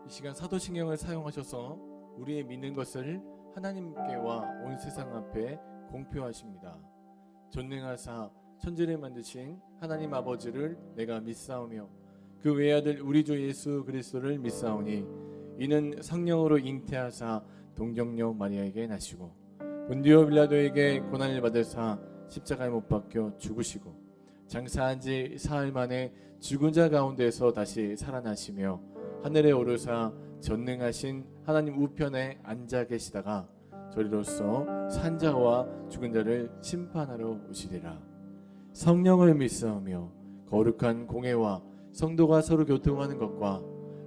이 시간 사도신경을 사용하셔서 우리의 믿는 것을 하나님께와 온 세상 앞에 공표하십니다. 전능하사 천지를 만드신 하나님 아버지를 내가 믿사오며 그 외아들 우리 주 예수 그리스도를 믿사오니 이는 성령으로 잉태하사 동정녀 마리아에게 나시고 본디오 빌라도에게 고난을 받으사 십자가에 못 박혀 죽으시고 장사한 지 사흘 만에 죽은 자 가운데서 다시 살아나시며 하늘에 오르사 전능하신 하나님 우편에 앉아 계시다가 저리로서 산자와 죽은 자를 심판하러 오시리라. 성령을 믿사오며 거룩한 공회와 성도가 서로 교통하는 것과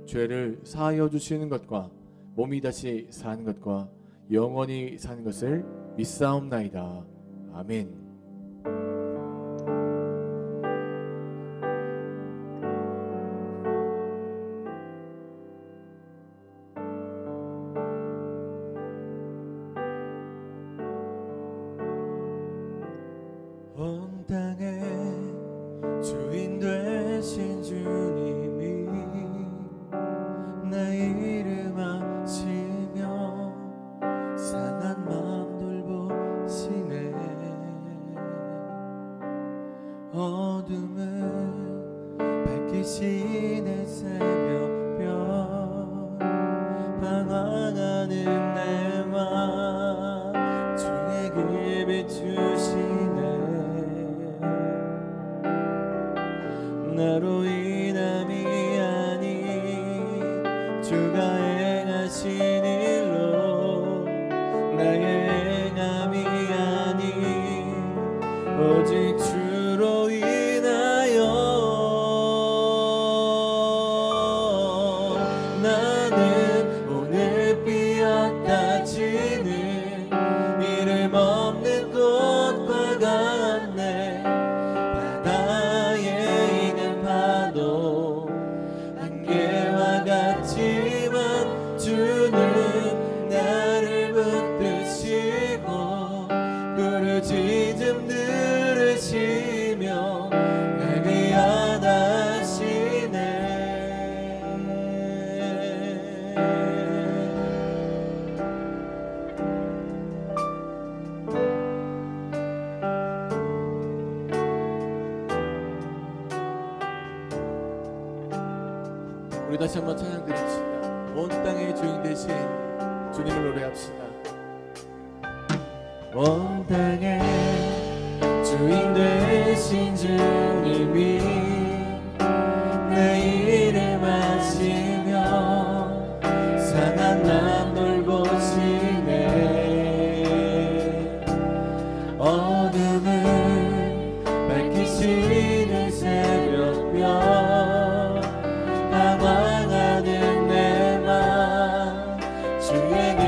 죄를 사하여 주시는 것과 몸이 다시 사는 것과 영원히 사는 것을 믿사옵나이다. 아멘. 온 땅의 주인 되신 주님이 내 이름 아시며 상한 마음 돌보시네. 어둠을 밝히시는 새벽별 방황하는 내 맘 주의 길 비추시네. 나로 인함이 아닌 주가 행하신 일로 나의 행함이 아닌 오직 주로 인하여 나는 오늘 피었다 지는 이름 없는 꽃과 같네. 바다에 있는 파도 안개와 같지만 주는 나를 붙드시고 부르짖음 들으시며 날 위하다시네. 우리 다시 한번 찬양 드립시다. 온 땅의 주인 되신 주님을 노래합시다. 온 땅의 주인 되신 주님이 내 이름 아시며 상한 맘 돌보시네. 어둠을 밝히시는 새벽별 방황하는 내 맘 주의 길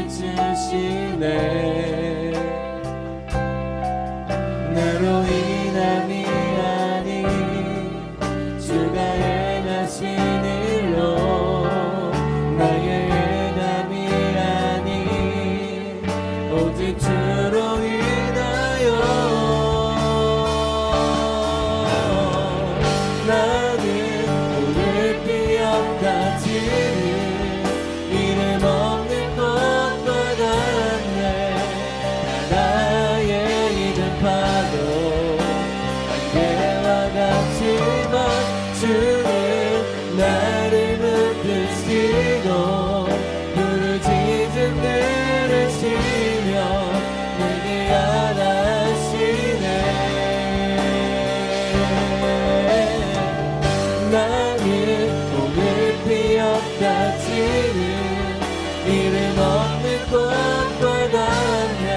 비추시네. 나로 인함이 아닌 주가 행하신 일로 나의 행함이 아닌 오직 주로 인하여 나는 오늘 피었다 지는 이름 없는 꽃과 같네. 바다에 있는 파도 안개와 같지만 주는 나를 붙드시고 부르짖음 들으시며 내게 안하시네. 나는 오늘 피었다 지는 이름 없는 꽃과 같네.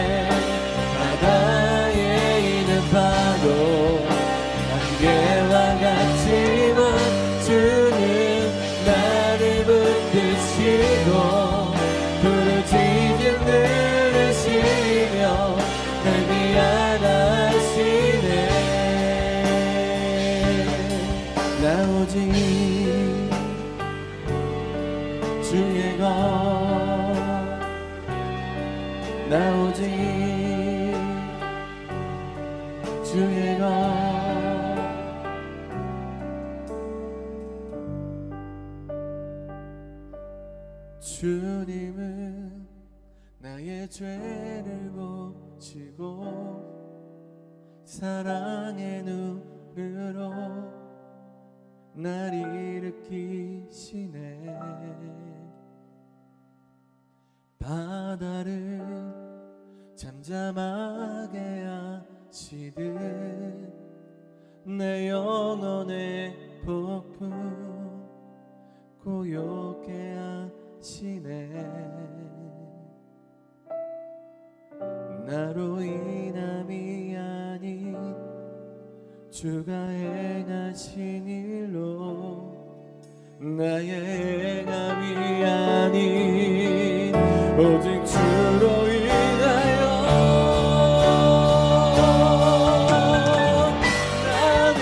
바다에 있는 파도 안개와 같지만 주는 나를 붙드시고 부르짖음 들으시며 날 위하다시네. 나 오직 주의 것 나 오직 주의 것 주님은 나의 죄를 보시고 사랑의 눈으로 날 일으키시네. 바다를 잠잠하게 하시듯 내 영혼의 폭풍 고요케 하시네. 나로 인함이 아닌 주가 행하신 일로 나의 행함이 아닌 오직 주로 인하여 나는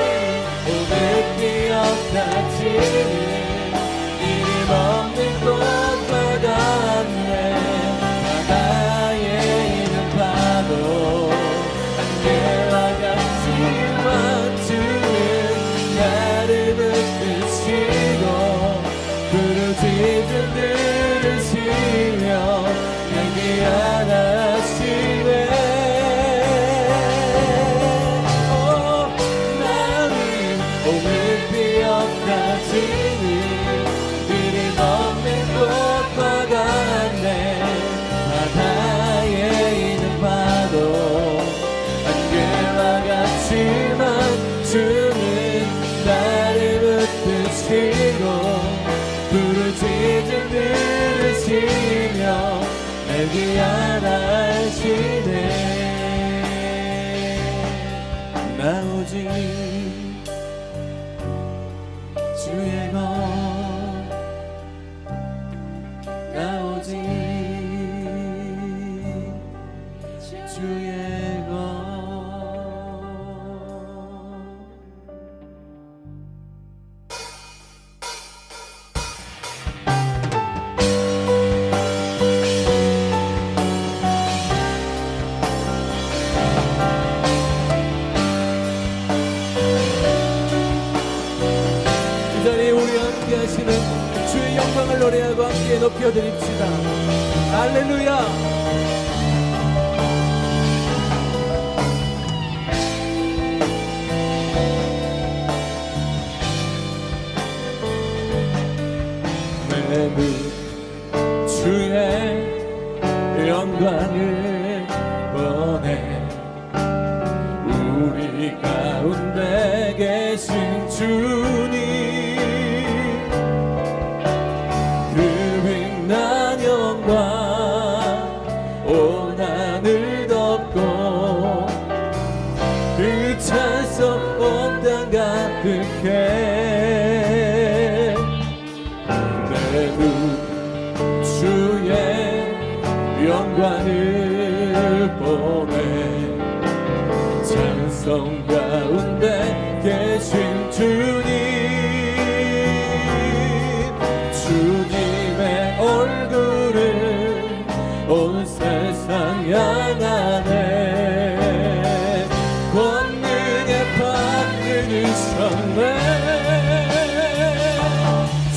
오늘 기억하지는 이름 없는 곳과 같네. 바다에 있는 파도 안개와 같지만 주는 나를 붙드시고 부르짖음 들으시며 내게 안아시네. 나는 오늘 기억하지는 이름 없는 곳과 같네. 바다에 있는 파도 안개와 같지만 주는 나를 붙드시고 부르짖음 들으시며 내게 안아시네. 나 오직 주의 것, 나 오직 주의 것. 이 자리에 우리 함께 하시는 주의 영광을 노래하고 함께 높여드립시다. 할렐루야. 내 눈 주의 영광을 보네. 우리 가운데 계신 주님 그 빛난 영광 온 하늘 덮고 그 찬송 온 땅 가득해. 내 눈 주의 영광을 보네. 찬송 가운데 계신 주님 주님의 얼굴을 온 세상 향하네. 권능의 받는 이셨네.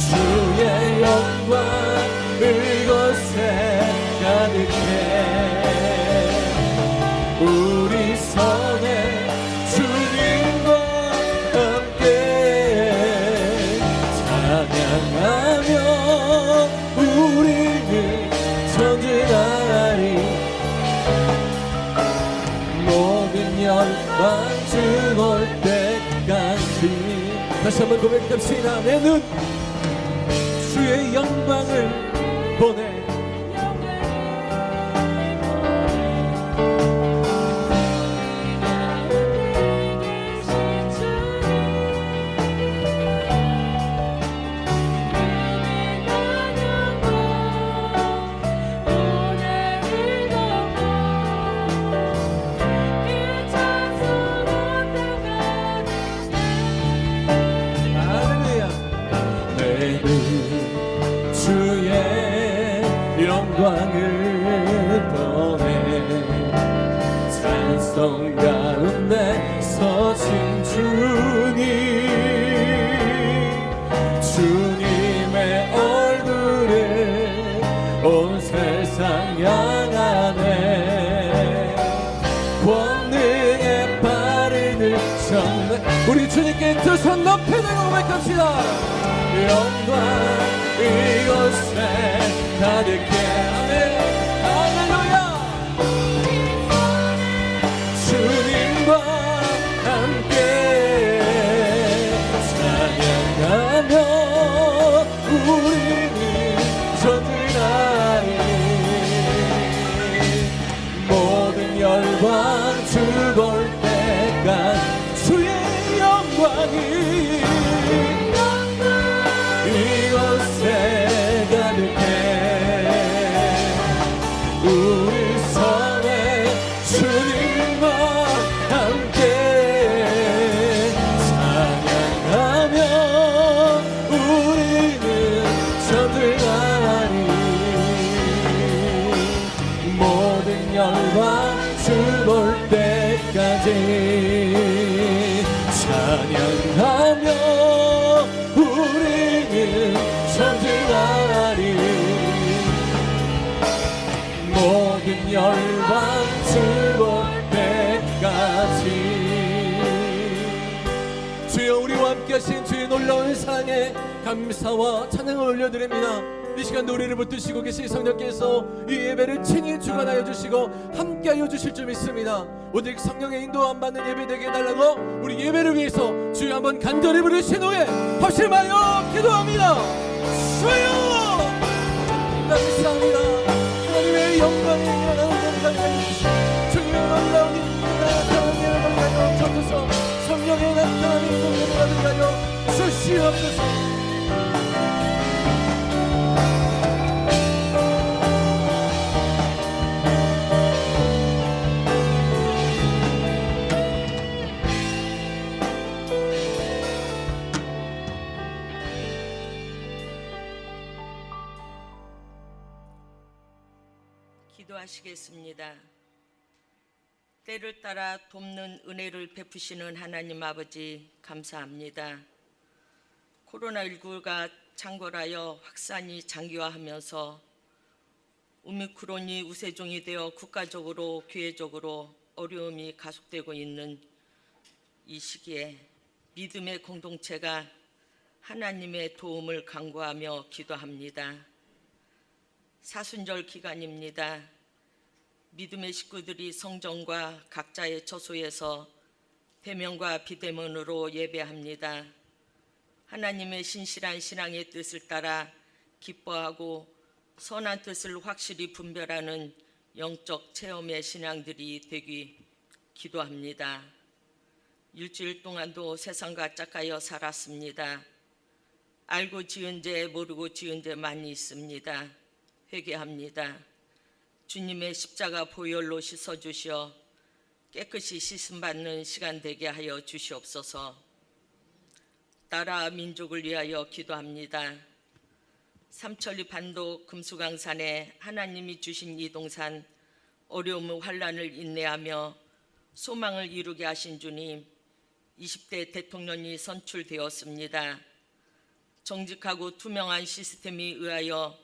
주의 영광 이곳에 가득해. 우리 성에 주님과 함께 찬양하며 우리는 전진하리. 모든 열방 주 올 때까지. 다시 한번 고백합시다. 내 눈 주의 영광을 보내. 주의 영광을 보내. 찬송 가운데 서신 주님 주님의 얼굴을 두 손 높이 들고 고백합시다. 영광 이곳에 가득해. 아멘. 할렐루야. 주님과 함께 찬양하며 우리는 전진하리. 모든 열방 주 볼 때까지 주의 영광이 이곳에 가득해. 우리 성에 주님과 함께 찬양하며 우리는 전진하리. 모든 열방 주 볼 때까지 찬양하며 우리는 전진하리. 모든 열방 주 볼 때까지. 주여, 우리와 함께 하신 주의 놀라운 사랑에 감사와 찬양을 올려드립니다. 이 시간 노래를 붙드시고 계신 성령께서 이 예배를 친히 주관하여 주시고 함께하여 주실 줄 믿습니다. 오직 성령의 인도함 받는 예배 되게 해달라고 우리 예배를 위해서 주여 한번 간절히 부르신 후에 합심하여 기도합니다. 주여 감사합니다. 하나님의 영광이 주여 놀라운 나타남을 가져 주소서. 성령의 나타남이 공연을 가져 주시옵소서. 기도하시겠습니다. 때를 따라 돕는 은혜를 베푸시는 하나님 아버지 감사합니다. 코로나19가 창궐하여 확산이 장기화하면서 오미크론이 우세종이 되어 국가적으로 교회적으로 어려움이 가속되고 있는 이 시기에 믿음의 공동체가 하나님의 도움을 간구하며 기도합니다. 사순절 기간입니다. 믿음의 식구들이 성전과 각자의 처소에서 대면과 비대면으로 예배합니다. 하나님의 신실한 신앙의 뜻을 따라 기뻐하고 선한 뜻을 확실히 분별하는 영적 체험의 신앙들이 되기 기도합니다. 일주일 동안도 세상과 짝가여 살았습니다. 알고 지은 죄 모르고 지은 죄 많이 있습니다. 회개합니다. 주님의 십자가 보혈로 씻어주시어 깨끗이 씻음받는 시간 되게 하여 주시옵소서. 나라 민족을 위하여 기도합니다. 삼천리 반도 금수강산에 하나님이 주신 이 동산 어려움의 환란을 인내하며 소망을 이루게 하신 주님, 20대 대통령이 선출되었습니다. 정직하고 투명한 시스템에 의하여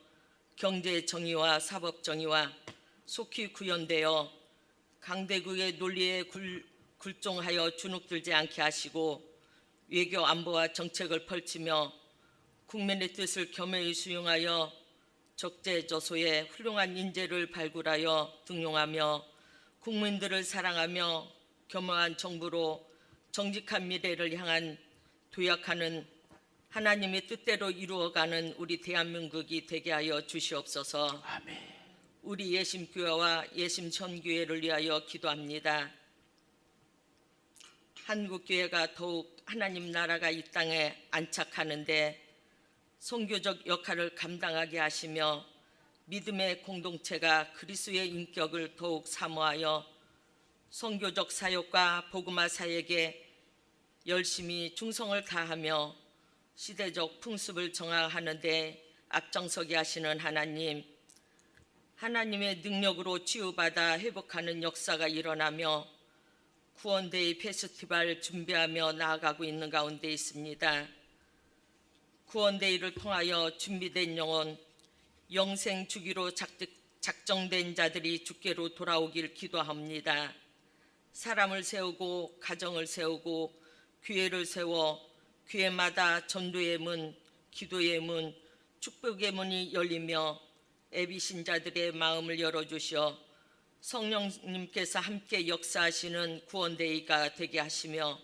경제 정의와 사법 정의와 속히 구현되어 강대국의 논리에 굴종하여 주눅들지 않게 하시고 외교 안보와 정책을 펼치며 국민의 뜻을 겸허히 수용하여 적재저소에 훌륭한 인재를 발굴하여 등용하며 국민들을 사랑하며 겸허한 정부로 정직한 미래를 향한 도약하는 하나님의 뜻대로 이루어가는 우리 대한민국이 되게 하여 주시옵소서. 아멘. 우리 예심교회와 예심전교회를 위하여 기도합니다. 한국교회가 더욱 하나님 나라가 이 땅에 안착하는데 선교적 역할을 감당하게 하시며 믿음의 공동체가 그리스도의 인격을 더욱 사모하여 선교적 사역과 복음화 사역에 열심히 충성을 다하며 시대적 풍습을 정화하는 데 앞장서게 하시는 하나님, 하나님의 능력으로 치유받아 회복하는 역사가 일어나며 구원데이 페스티벌 준비하며 나아가고 있는 가운데 있습니다. 구원데이를 통하여 준비된 영혼, 영생 주기로 작정된 자들이 주께로 돌아오길 기도합니다. 사람을 세우고 가정을 세우고 교회를 세워 교회마다 전도의 문, 기도의 문, 축복의 문이 열리며 애비 신자들의 마음을 열어주셔 성령님께서 함께 역사하시는 구원데이가 되게 하시며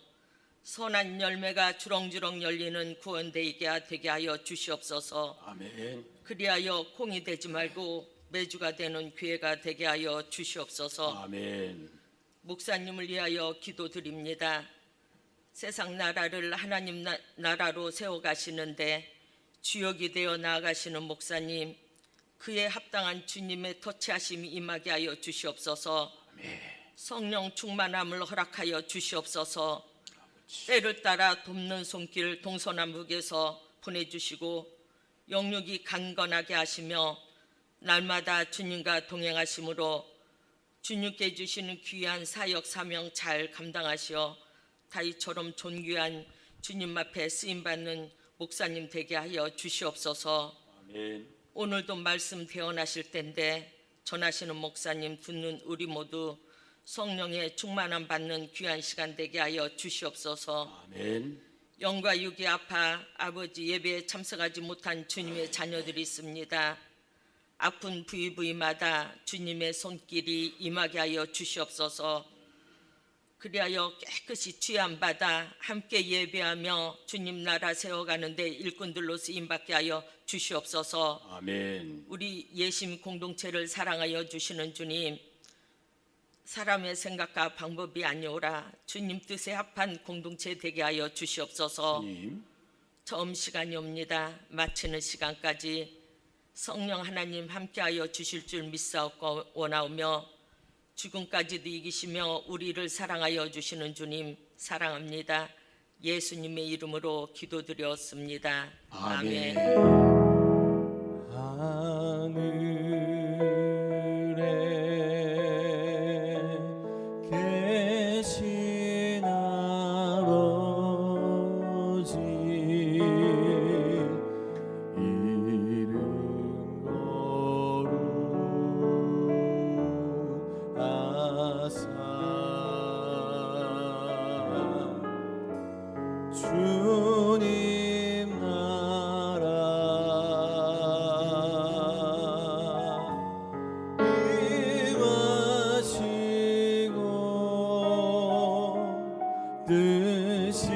선한 열매가 주렁주렁 열리는 구원데이가 되게 하여 주시옵소서. 아멘. 그리하여 콩이 되지 말고 매주가 되는 교회가 되게 하여 주시옵소서. 아멘. 목사님을 위하여 기도드립니다. 세상 나라를 하나님 나라로 세워가시는데 주역이 되어 나아가시는 목사님, 그에 합당한 주님의 터치하심이 임하게 하여 주시옵소서. 성령 충만함을 허락하여 주시옵소서. 때를 따라 돕는 손길 동서남북에서 보내주시고 영육이 강건하게 하시며 날마다 주님과 동행하심으로 주님께 주시는 귀한 사역 사명 잘 감당하시어 다윗처럼 존귀한 주님 앞에 쓰임받는 목사님 되게 하여 주시옵소서. 아멘. 오늘도 말씀 대언하실 텐데 전하시는 목사님 듣는 우리 모두 성령의 충만함 받는 귀한 시간 되게 하여 주시옵소서. 아멘. 영과 육이 아파 아버지 예배에 참석하지 못한 주님의 자녀들이 있습니다. 아픈 부위부위마다 주님의 손길이 임하게 하여 주시옵소서. 그리하여 깨끗이 취함받아 함께 예배하며 주님 나라 세워가는 데 일꾼들로 쓰임받게 하여 주시옵소서. 아멘. 우리 예심 공동체를 사랑하여 주시는 주님, 사람의 생각과 방법이 아니오라 주님 뜻에 합한 공동체 되게 하여 주시옵소서. 주님. 처음 시간이 옵니다. 마치는 시간까지 성령 하나님 함께하여 주실 줄 믿사옵고 원하오며 죽음까지도 이기시며 우리를 사랑하여 주시는 주님 사랑합니다. 예수님의 이름으로 기도드렸습니다. 아멘. 하늘에 계신 아버지 이름 거룩하사 주님 나라 임하시고 뜻이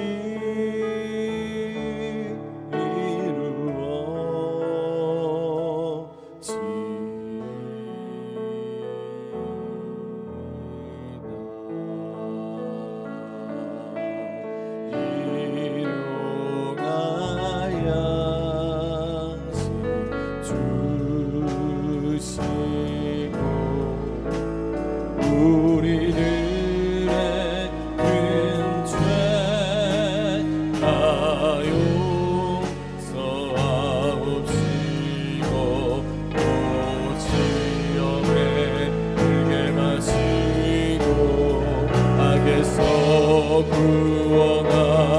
우리들의 근죄 다 용서하옵시고 오지엄에 크게 마시고 악에서 구원하소서.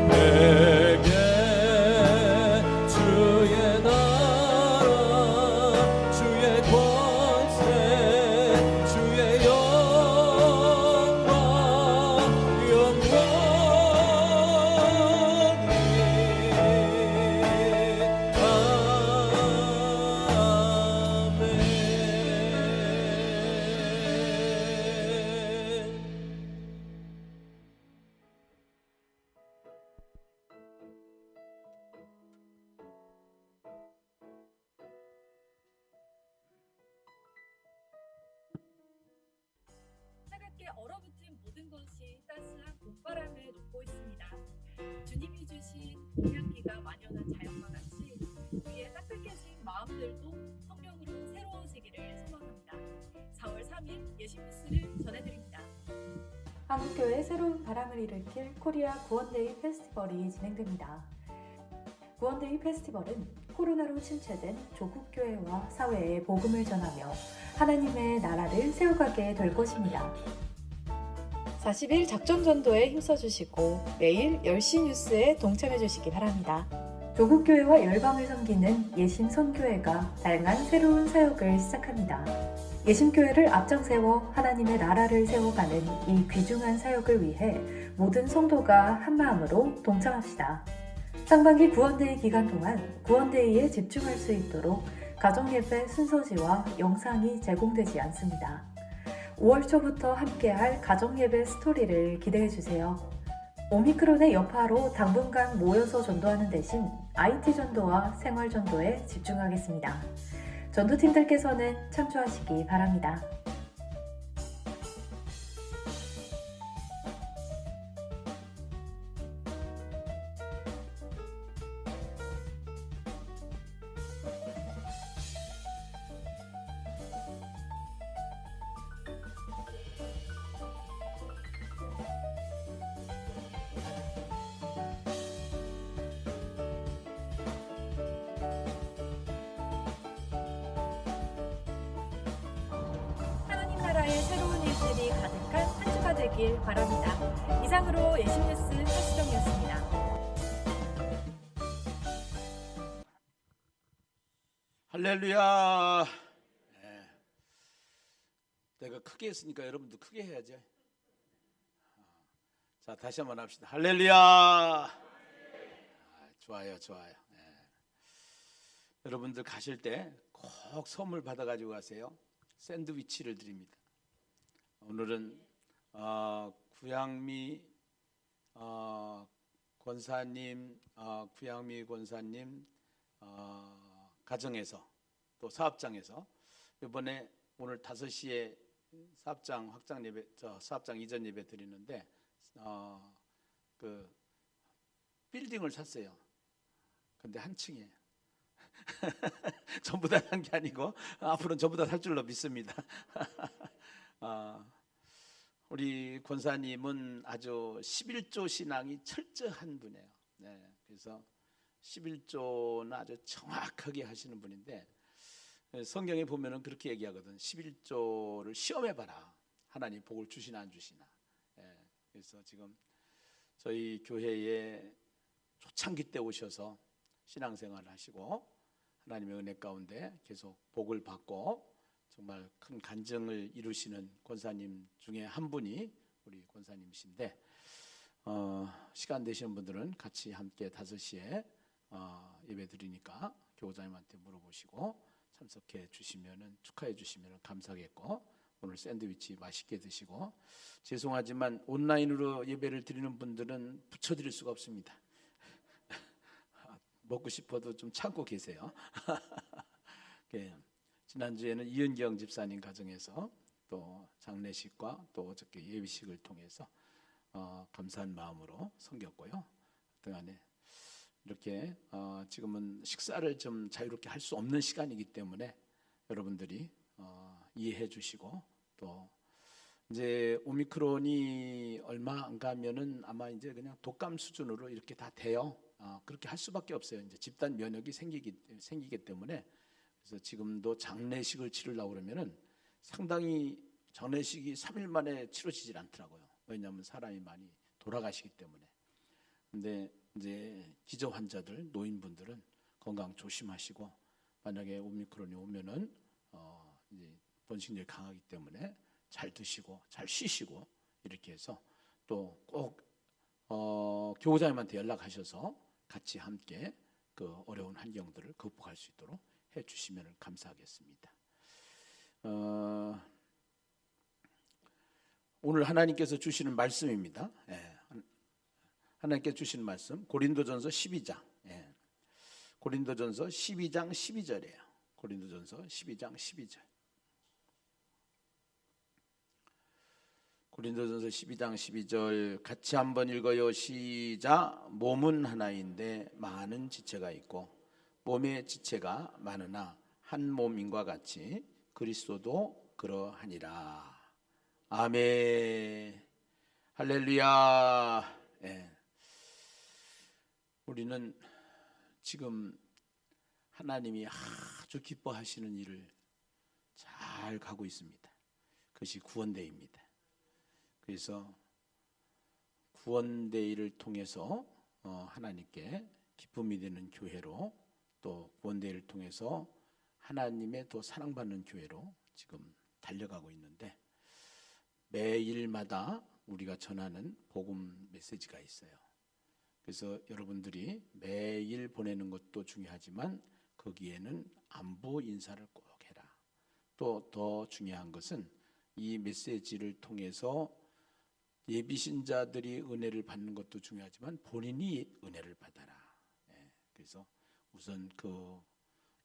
내게 주의 나라 주의 권세 주의 영광 아멘. 차갑게 얼어붙은 모든 것이 따스한 봄바람을 녹고 있습니다. 주님이 주신 봄향기가 만연한 자연과 같이 우리의 따뜻해진 마음들도 성령으로 새로워지기를 소망합니다. 4월 3일 예심 뉴스를 전해드립니다. 한국교회에 새로운 바람을 일으킬 코리아 구원데이 페스티벌이 진행됩니다. 구원데이 페스티벌은 코로나로 침체된 조국교회와 사회에 복음을 전하며 하나님의 나라를 세워가게 될 것입니다. 40일 작전전도에 힘써주시고 매일 10시 뉴스에 동참해주시기 바랍니다. 조국교회와 열방을 섬기는 예심선교회가 다양한 새로운 사역을 시작합니다. 예심교회를 앞장세워 하나님의 나라를 세워가는 이 귀중한 사역을 위해 모든 성도가 한마음으로 동참합시다. 상반기 구원데이 기간 동안 구원데이에 집중할 수 있도록 가정예배 순서지와 영상이 제공되지 않습니다. 5월 초부터 함께할 가정예배 스토리를 기대해주세요. 오미크론의 여파로 당분간 모여서 전도하는 대신 IT 전도와 생활 전도에 집중하겠습니다. 전도팀들께서는 참조하시기 바랍니다. 하나님 나라의 새로운 일들이 가득한 한 주가 되길 바랍니다. 이상으로 예심뉴스 한수정이었습니다. 할렐루야. 네. 내가 크게 했으니까 여러분도 크게 해야죠. 자, 다시 한번 합시다. 할렐루야. 좋아요, 좋아요. 네. 여러분들 가실 때 꼭 선물 받아가지고 가세요. 샌드위치를 드립니다. 오늘은 구양미 권사님, 가정에서 또 사업장에서 이번에 오늘 5시에 사업장 확장 예배, 사업장 이전 예배 드리는데 그 빌딩을 샀어요. 근데 한 층이에요. 전부 다 산 게 아니고 앞으로는 전부 다 살 줄로 믿습니다. 우리 권사님은 아주 11조 신앙이 철저한 분이에요. 네, 그래서 11조는 아주 정확하게 하시는 분인데 성경에 보면은 그렇게 얘기하거든. 11조를 시험해봐라. 하나님 복을 주시나 안 주시나. 예, 그래서 지금 저희 교회에 초창기 때 오셔서 신앙생활을 하시고 하나님의 은혜 가운데 계속 복을 받고 정말 큰 간증을 이루시는 권사님 중에 한 분이 우리 권사님이신데 시간 되시는 분들은 같이 함께 5시에 예배 드리니까 교우장님한테 물어보시고 참석해 주시면은 축하해 주시면 감사하겠고 오늘 샌드위치 맛있게 드시고 죄송하지만 온라인으로 예배를 드리는 분들은 붙여드릴 수가 없습니다. 먹고 싶어도 좀 참고 계세요. 지난주에는 이은경 집사님 가정에서 또 장례식과 또 어저께 예비식을 통해서 감사한 마음으로 섬겼고요. 그동안에 이렇게 지금은 식사를 좀 자유롭게 할 수 없는 시간이기 때문에 여러분들이 이해해 주시고 또 이제 오미크론이 얼마 안 가면은 아마 이제 그냥 독감 수준으로 이렇게 다 돼요. 그렇게 할 수밖에 없어요. 이제 집단 면역이 생기기 때문에 그래서 지금도 장례식을 치르려고 그러면은 상당히 장례식이 3일 만에 치러지질 않더라고요. 왜냐하면 사람이 많이 돌아가시기 때문에. 근데 이제 기저 환자들, 노인분들은 건강 조심하시고 만약에 오미크론이 오면은 이제 번식력이 강하기 때문에 잘 드시고 잘 쉬시고 이렇게 해서 또 꼭 교우장님한테 연락하셔서 같이 함께 그 어려운 환경들을 극복할 수 있도록 해주시면 감사하겠습니다. 오늘 하나님께서 주시는 말씀입니다. 하나님께서 주시는 말씀 고린도전서 12장. 고린도전서 12장 12절이에요. 고린도전서 12장 12절. 고린도전서 12장 12절 같이 한번 읽어요. 시작. 몸은 하나인데 많은 지체가 있고 몸의 지체가 많으나 한 몸인과 같이 그리스도도 그러하니라. 아멘. 할렐루야. 우리는 지금 하나님이 아주 기뻐하시는 일을 잘 가고 있습니다. 그것이 구원대회입니다. 그래서 구원대회를 통해서 하나님께 기쁨이 되는 교회로, 또 구원대회를 통해서 하나님의 더 사랑받는 교회로 지금 달려가고 있는데, 매일마다 우리가 전하는 복음 메시지가 있어요. 그래서 여러분들이 매일 보내는 것도 중요하지만 거기에는 안부 인사를 꼭 해라. 또 더 중요한 것은 이 메시지를 통해서 예비신자들이 은혜를 받는 것도 중요하지만 본인이 은혜를 받아라. 그래서 우선 그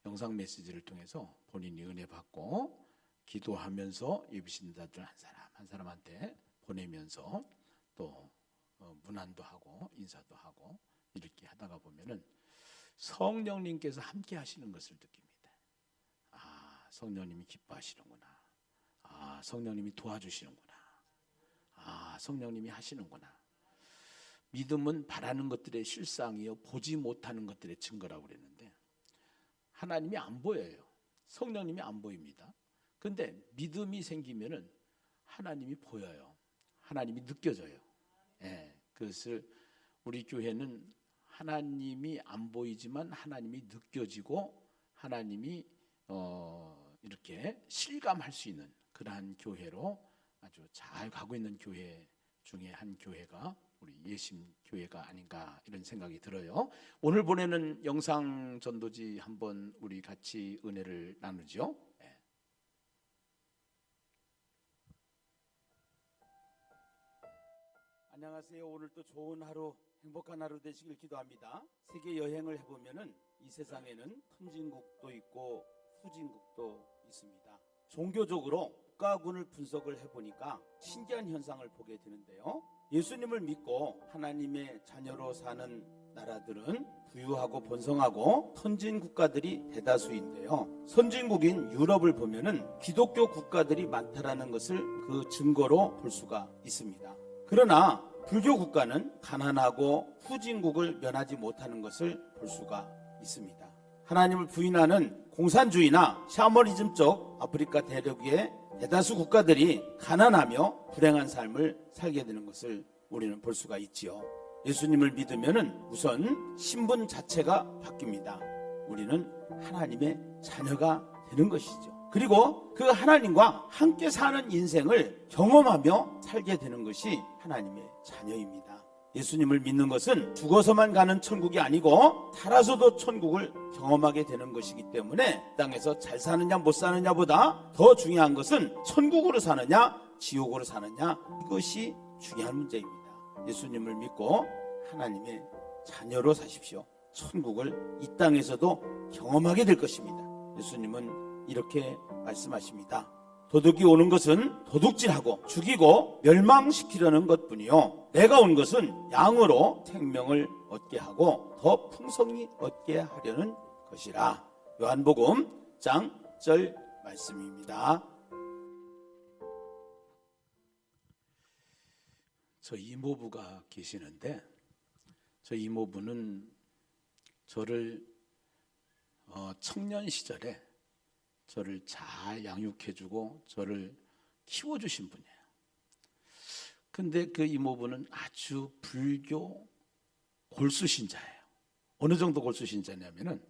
영상 메시지를 통해서 본인이 은혜 받고 기도하면서 예비신자들 한 사람 한 사람한테 보내면서 또 문안도 하고 인사도 하고 이렇게 하다가 보면은 성령님께서 함께 하시는 것을 느낍니다. 아, 성령님이 기뻐하시는구나. 아, 성령님이 도와주시는구나. 아, 성령님이 하시는구나. 믿음은 바라는 것들의 실상이요 보지 못하는 것들의 증거라고 그랬는데, 하나님이 안 보여요. 성령님이 안 보입니다. 근데 믿음이 생기면은 하나님이 보여요. 하나님이 느껴져요. 그것을 우리 교회는 하나님이 안 보이지만 하나님이 느껴지고 하나님이 이렇게 실감할 수 있는 그러한 교회로 아주 잘 가고 있는 교회 중에 한 교회가 우리 예심 교회가 아닌가 이런 생각이 들어요. 오늘 보내는 영상 전도지 한번 우리 같이 은혜를 나누죠. 안녕하세요. 오늘 또 좋은 하루, 행복한 하루 되시길 기도합니다. 세계 여행을 해보면은 이 세상에는 선진국도 있고 후진국도 있습니다. 종교적으로 국가군을 분석을 해보니까 신기한 현상을 보게 되는데요. 예수님을 믿고 하나님의 자녀로 사는 나라들은 부유하고 번성하고 선진 국가들이 대다수인데요. 선진국인 유럽을 보면은 기독교 국가들이 많다라는 것을 그 증거로 볼 수가 있습니다. 그러나 불교 국가는 가난하고 후진국을 면하지 못하는 것을 볼 수가 있습니다. 하나님을 부인하는 공산주의나 샤머니즘 쪽 아프리카 대륙의 대다수 국가들이 가난하며 불행한 삶을 살게 되는 것을 우리는 볼 수가 있지요. 예수님을 믿으면은 우선 신분 자체가 바뀝니다. 우리는 하나님의 자녀가 되는 것이죠. 그리고 그 하나님과 함께 사는 인생을 경험하며 살게 되는 것이 하나님의 자녀입니다. 예수님을 믿는 것은 죽어서만 가는 천국이 아니고 살아서도 천국을 경험하게 되는 것이기 때문에 땅에서 잘 사느냐 못 사느냐보다 더 중요한 것은 천국으로 사느냐 지옥으로 사느냐, 이것이 중요한 문제입니다. 예수님을 믿고 하나님의 자녀로 사십시오. 천국을 이 땅에서도 경험하게 될 것입니다. 예수님은 이렇게 말씀하십니다. 도둑이 오는 것은 도둑질하고 죽이고 멸망시키려는 것뿐이요, 내가 온 것은 양으로 생명을 얻게 하고 더 풍성히 얻게 하려는 것이라. 요한복음 1장 말씀입니다. 저 이모부가 계시는데, 저 이모부는 저를 청년 시절에 저를 잘 양육해주고 저를 키워주신 분이에요. 근데 그 이모부는 아주 불교 골수신자예요. 어느 정도 골수신자냐면은,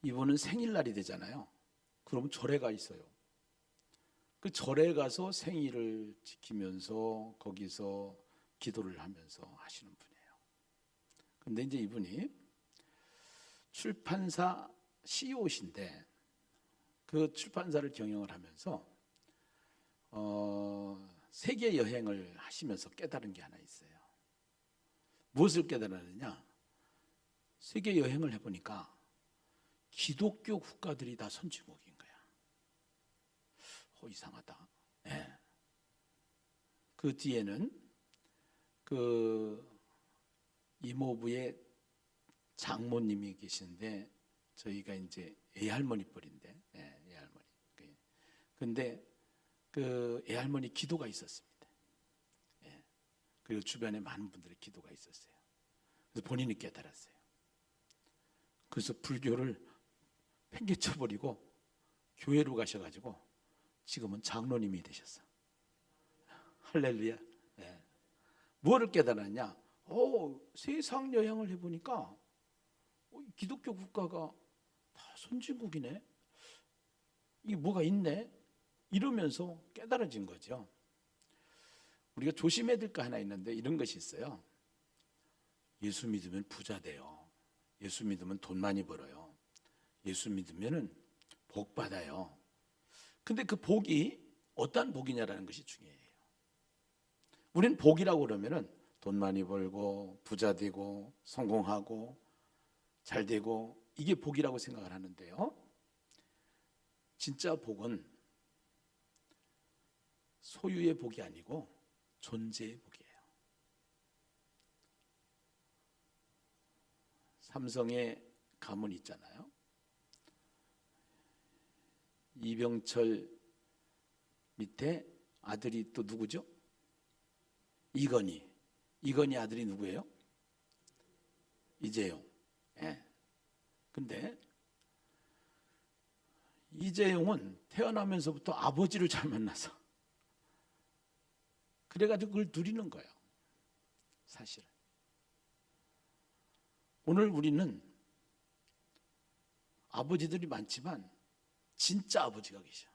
이분은 생일날이 되잖아요. 그러면 절에 가 있어요. 그 절에 가서 생일을 지키면서 거기서 기도를 하면서 하시는 분이에요. 근데 이제 이분이 출판사 CEO신데, 그 출판사를 경영을 하면서 세계 여행을 하시면서 깨달은 게 하나 있어요. 무엇을 깨달았느냐? 세계 여행을 해보니까 기독교 국가들이 다 선진국인 거야. 이상하다. 네. 그 뒤에는 그 이모부의 장모님이 계신데, 저희가 이제 애할머니 뻘인데, 애할머니. 근데 그 애할머니 기도가 있었습니다. 그리고 주변에 많은 분들의 기도가 있었어요. 그래서 본인이 깨달았어요. 그래서 불교를 팽개쳐버리고 교회로 가셔가지고 지금은 장로님이 되셨어. 할렐루야. 무엇을 깨달았냐? 세상 여행을 해보니까 기독교 국가가 다 선진국이네. 이게 뭐가 있네. 이러면서 깨달아진 거죠. 우리가 조심해야 될 거 하나 있는데 이런 것이 있어요. 예수 믿으면 부자 돼요. 예수 믿으면 돈 많이 벌어요. 예수 믿으면 복 받아요. 근데 그 복이 어떤 복이냐라는 것이 중요해요. 우리는 복이라고 그러면은 돈 많이 벌고 부자 되고 성공하고 잘 되고 이게 복이라고 생각을 하는데요. 진짜 복은 소유의 복이 아니고 존재의 복이에요. 삼성의 가문 있잖아요. 이병철 밑에 아들이 또 누구죠? 이건희. 이건희 아들이 누구예요? 이재용. 예. 근데 이재용은 태어나면서부터 아버지를 잘 만나서 그래가지고 그걸 누리는 거예요. 사실은. 오늘 우리는 아버지들이 많지만 진짜 아버지가 계셔.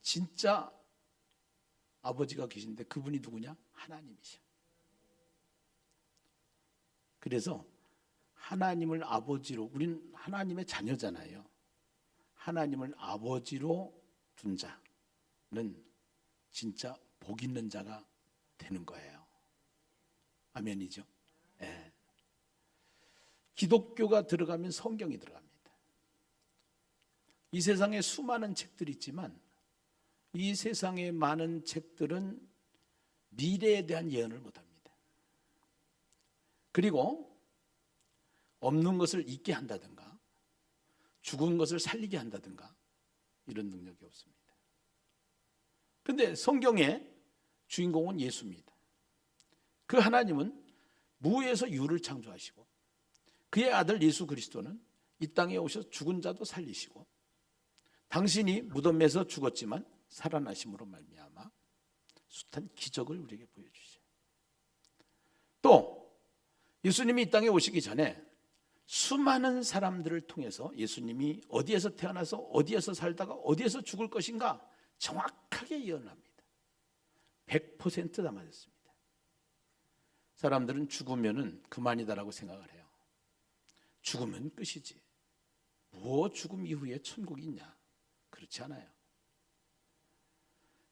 진짜 아버지가 계신데 그분이 누구냐? 하나님이셔. 그래서 하나님을 아버지로, 우리는 하나님의 자녀잖아요. 하나님을 아버지로 둔 자는 진짜 복 있는 자가 되는 거예요. 아멘이죠? 예. 기독교가 들어가면 성경이 들어갑니다. 이 세상에 수많은 책들이 있지만 이 세상의 많은 책들은 미래에 대한 예언을 못합니다. 그리고 없는 것을 있게 한다든가 죽은 것을 살리게 한다든가 이런 능력이 없습니다. 그런데 성경의 주인공은 예수입니다. 그 하나님은 무에서 유를 창조하시고 그의 아들 예수 그리스도는 이 땅에 오셔서 죽은 자도 살리시고 당신이 무덤에서 죽었지만 살아나심으로 말미암아 숱한 기적을 우리에게 보여주셔요. 또 예수님이 이 땅에 오시기 전에 수많은 사람들을 통해서 예수님이 어디에서 태어나서 어디에서 살다가 어디에서 죽을 것인가 정확하게 예언합니다. 100% 다 맞았습니다. 사람들은 죽으면 그만이다라고 생각을 해요. 죽으면 끝이지. 뭐 죽음 이후에 천국이 있냐? 그렇지 않아요.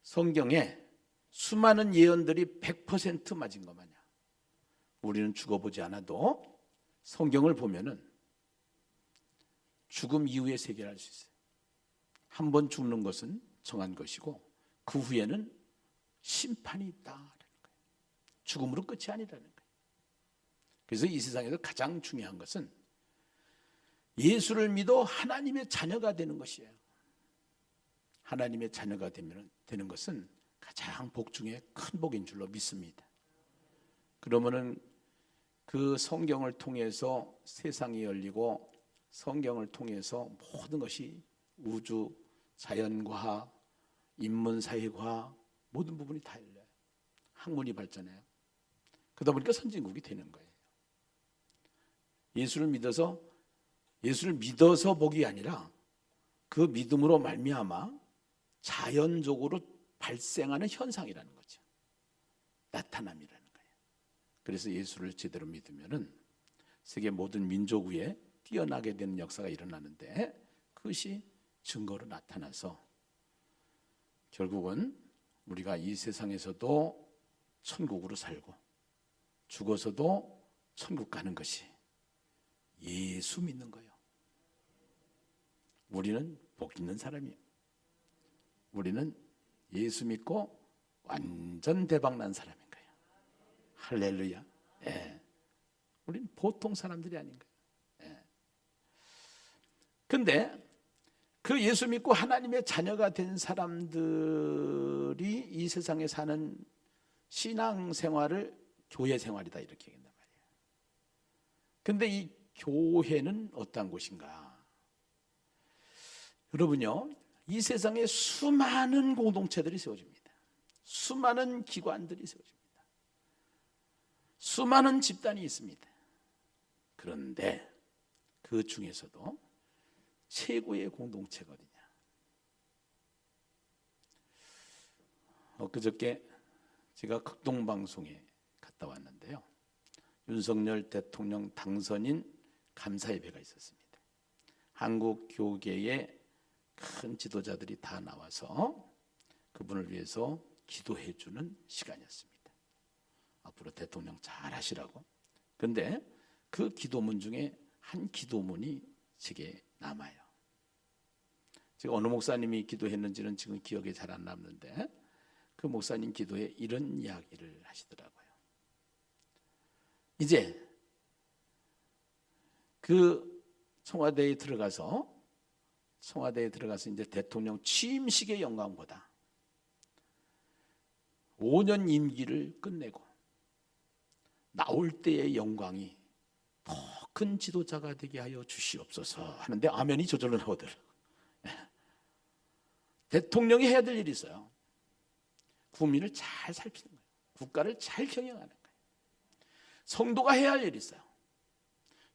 성경에 수많은 예언들이 100% 맞은 것 마냥 우리는 죽어보지 않아도 성경을 보면은 죽음 이후의 세계를 알 수 있어요. 한 번 죽는 것은 정한 것이고 그 후에는 심판이 있다라는 거예요. 죽음으로 끝이 아니라는 거예요. 그래서 이 세상에서 가장 중요한 것은 예수를 믿어 하나님의 자녀가 되는 것이에요. 하나님의 자녀가 되는 것은 가장 복 중에 큰 복인 줄로 믿습니다. 그러면은 그 성경을 통해서 세상이 열리고 성경을 통해서 모든 것이 우주, 자연과학, 인문사회과학 모든 부분이 다 열려요. 학문이 발전해요. 그러다 보니까 선진국이 되는 거예요. 예수를 믿어서 복이 아니라 그 믿음으로 말미암아 자연적으로 발생하는 현상이라는 거죠. 나타남이라는 거예요. 그래서 예수를 제대로 믿으면은 세계 모든 민족 위에 뛰어나게 되는 역사가 일어나는데 그것이 증거로 나타나서 결국은 우리가 이 세상에서도 천국으로 살고 죽어서도 천국 가는 것이 예수 믿는 거예요. 우리는 복 있는 사람이에요. 우리는 예수 믿고 완전 대박난 사람인 거예요. 할렐루야. 예. 우리는 보통 사람들이 아닌 거예요. 예. 근데 그 예수 믿고 하나님의 자녀가 된 사람들이 이 세상에 사는 신앙 생활을 교회 생활이다 이렇게 얘기한단 말이에요. 근데 이 교회는 어떤 곳인가? 여러분요, 이 세상에 수많은 공동체들이 세워집니다. 수많은 기관들이 세워집니다. 수많은 집단이 있습니다. 그런데 그 중에서도 최고의 공동체가 어디냐? 엊그저께 제가 극동방송에 갔다 왔는데요. 윤석열 대통령 당선인 감사예배가 있었습니다. 한국 교계의 큰 지도자들이 다 나와서 그분을 위해서 기도해 주는 시간이었습니다. 앞으로 대통령 잘 하시라고. 그런데 그 기도문 중에 한 기도문이 제게 남아요. 제가 어느 목사님이 기도했는지는 지금 기억에 잘 안 남는데 그 목사님 기도에 이런 이야기를 하시더라고요. 이제 그 청와대에 들어가서 이제 대통령 취임식의 영광보다 5년 임기를 끝내고 나올 때의 영광이 더 큰 지도자가 되게 하여 주시옵소서 하는데 아멘이 저절로 나오더라고요. 대통령이 해야 될 일이 있어요. 국민을 잘 살피는 거예요. 국가를 잘 경영하는 거예요. 성도가 해야 할 일이 있어요.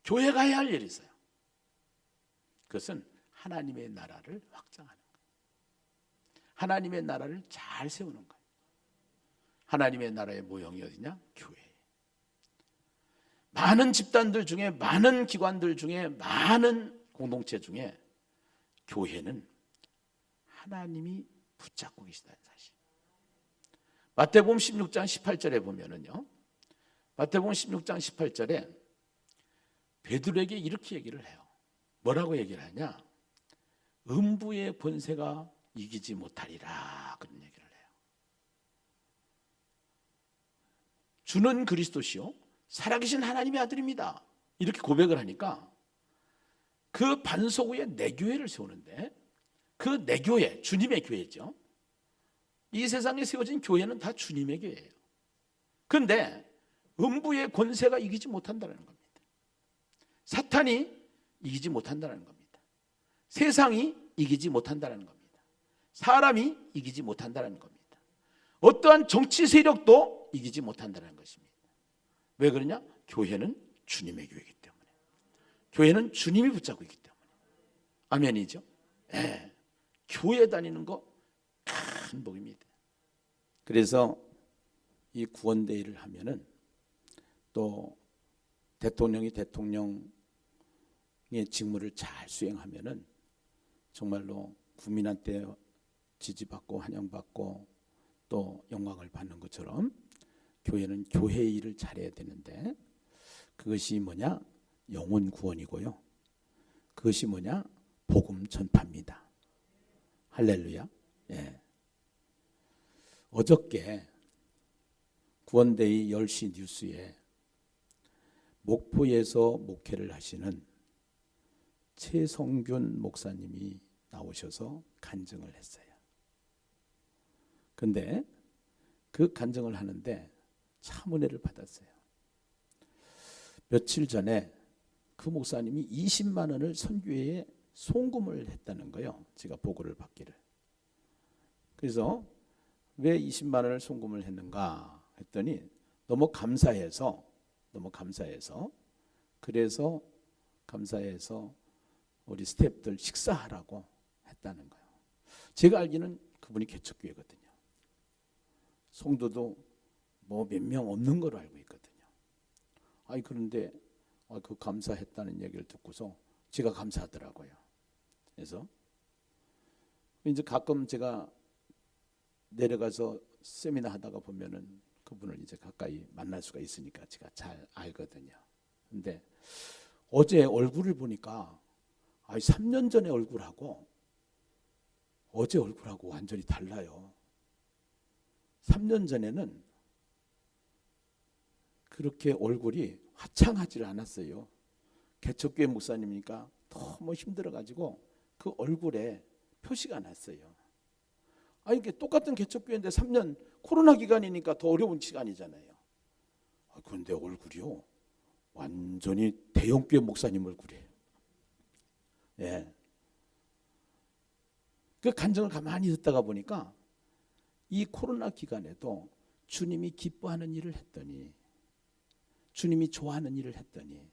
교회가 해야 할 일이 있어요. 그것은 하나님의 나라를 확장하는 거예요. 하나님의 나라를 잘 세우는 거예요. 하나님의 나라의 모형이 어디냐? 교회. 많은 집단들 중에, 많은 기관들 중에, 많은 공동체 중에 교회는 하나님이 붙잡고 계시다는 사실. 마태복음 16장 18절에 보면은요. 마태복음 16장 18절에 베드로에게 이렇게 얘기를 해요. 뭐라고 얘기를 하냐? 음부의 권세가 이기지 못하리라. 그런 얘기를 해요. 주는 그리스도시요 살아계신 하나님의 아들입니다. 이렇게 고백을 하니까 그 반석 위에 내 교회를 세우는데 그 내 교회, 주님의 교회죠. 이 세상에 세워진 교회는 다 주님의 교회예요. 그런데 음부의 권세가 이기지 못한다는 겁니다. 사탄이 이기지 못한다는 겁니다. 세상이 이기지 못한다는 겁니다. 사람이 이기지 못한다는 겁니다. 어떠한 정치 세력도 이기지 못한다는 것입니다. 왜 그러냐? 교회는 주님의 교회이기 때문에. 교회는 주님이 붙잡고 있기 때문에. 아멘이죠? 네. 교회 다니는 거 큰 복입니다. 그래서 이 구원대회를 하면은 또 대통령이 대통령의 직무를 잘 수행하면은 정말로 국민한테 지지받고 환영받고 또 영광을 받는 것처럼 교회는 교회의 일을 잘해야 되는데 그것이 뭐냐? 영혼 구원이고요. 그것이 뭐냐? 복음 전파입니다. 할렐루야. 예. 어저께 구원데이 10시 뉴스에 목포에서 목회를 하시는 최성균 목사님이 나오셔서 간증을 했어요. 근데 그 간증을 하는데 참 은혜를 받았어요. 며칠 전에 그 목사님이 20만 원을 선교회에 송금을 했다는 거예요. 제가 보고를 받기를. 그래서 왜 20만 원을 송금을 했는가 했더니 너무 감사해서 그래서 감사해서 우리 스태프들 식사하라고 했다는 거예요. 제가 알기는 그분이 개척교회거든요. 성도도 뭐 몇 명 없는 걸로 알고 있거든요. 그런데 그 감사했다는 얘기를 듣고서 제가 감사하더라고요. 그래서 이제 가끔 제가 내려가서 세미나 하다가 보면은 그분을 이제 가까이 만날 수가 있으니까 제가 잘 알거든요. 근데 어제 얼굴을 보니까 3년 전의 얼굴하고 어제 얼굴하고 완전히 달라요. 3년 전에는 그렇게 얼굴이 화창하지 않았어요. 개척교회 목사님이니까 너무 힘들어가지고 그 얼굴에 표시가 났어요. 이게 똑같은 개척교회인데 3년 코로나 기간이니까 더 어려운 시간이잖아요. 그런데 얼굴이요 완전히 대형교회 목사님 얼굴이에요. 예. 그 간증을 가만히 듣다가 보니까 이 코로나 기간에도 주님이 기뻐하는 일을 했더니, 주님이 좋아하는 일을 했더니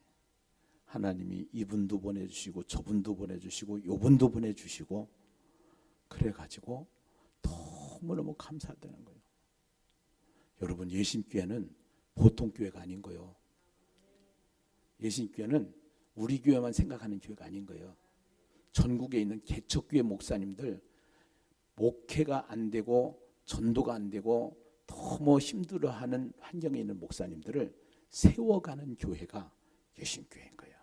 하나님이 이분도 보내주시고 저분도 보내주시고 요분도 보내주시고 그래가지고 너무너무 감사되는 거예요. 여러분, 예심교회는 보통 교회가 아닌 거예요. 예심교회는 우리 교회만 생각하는 교회가 아닌 거예요. 전국에 있는 개척교회 목사님들 목회가 안 되고 전도가 안 되고 너무 힘들어하는 환경에 있는 목사님들을 세워가는 교회가 예심교회인 거예요.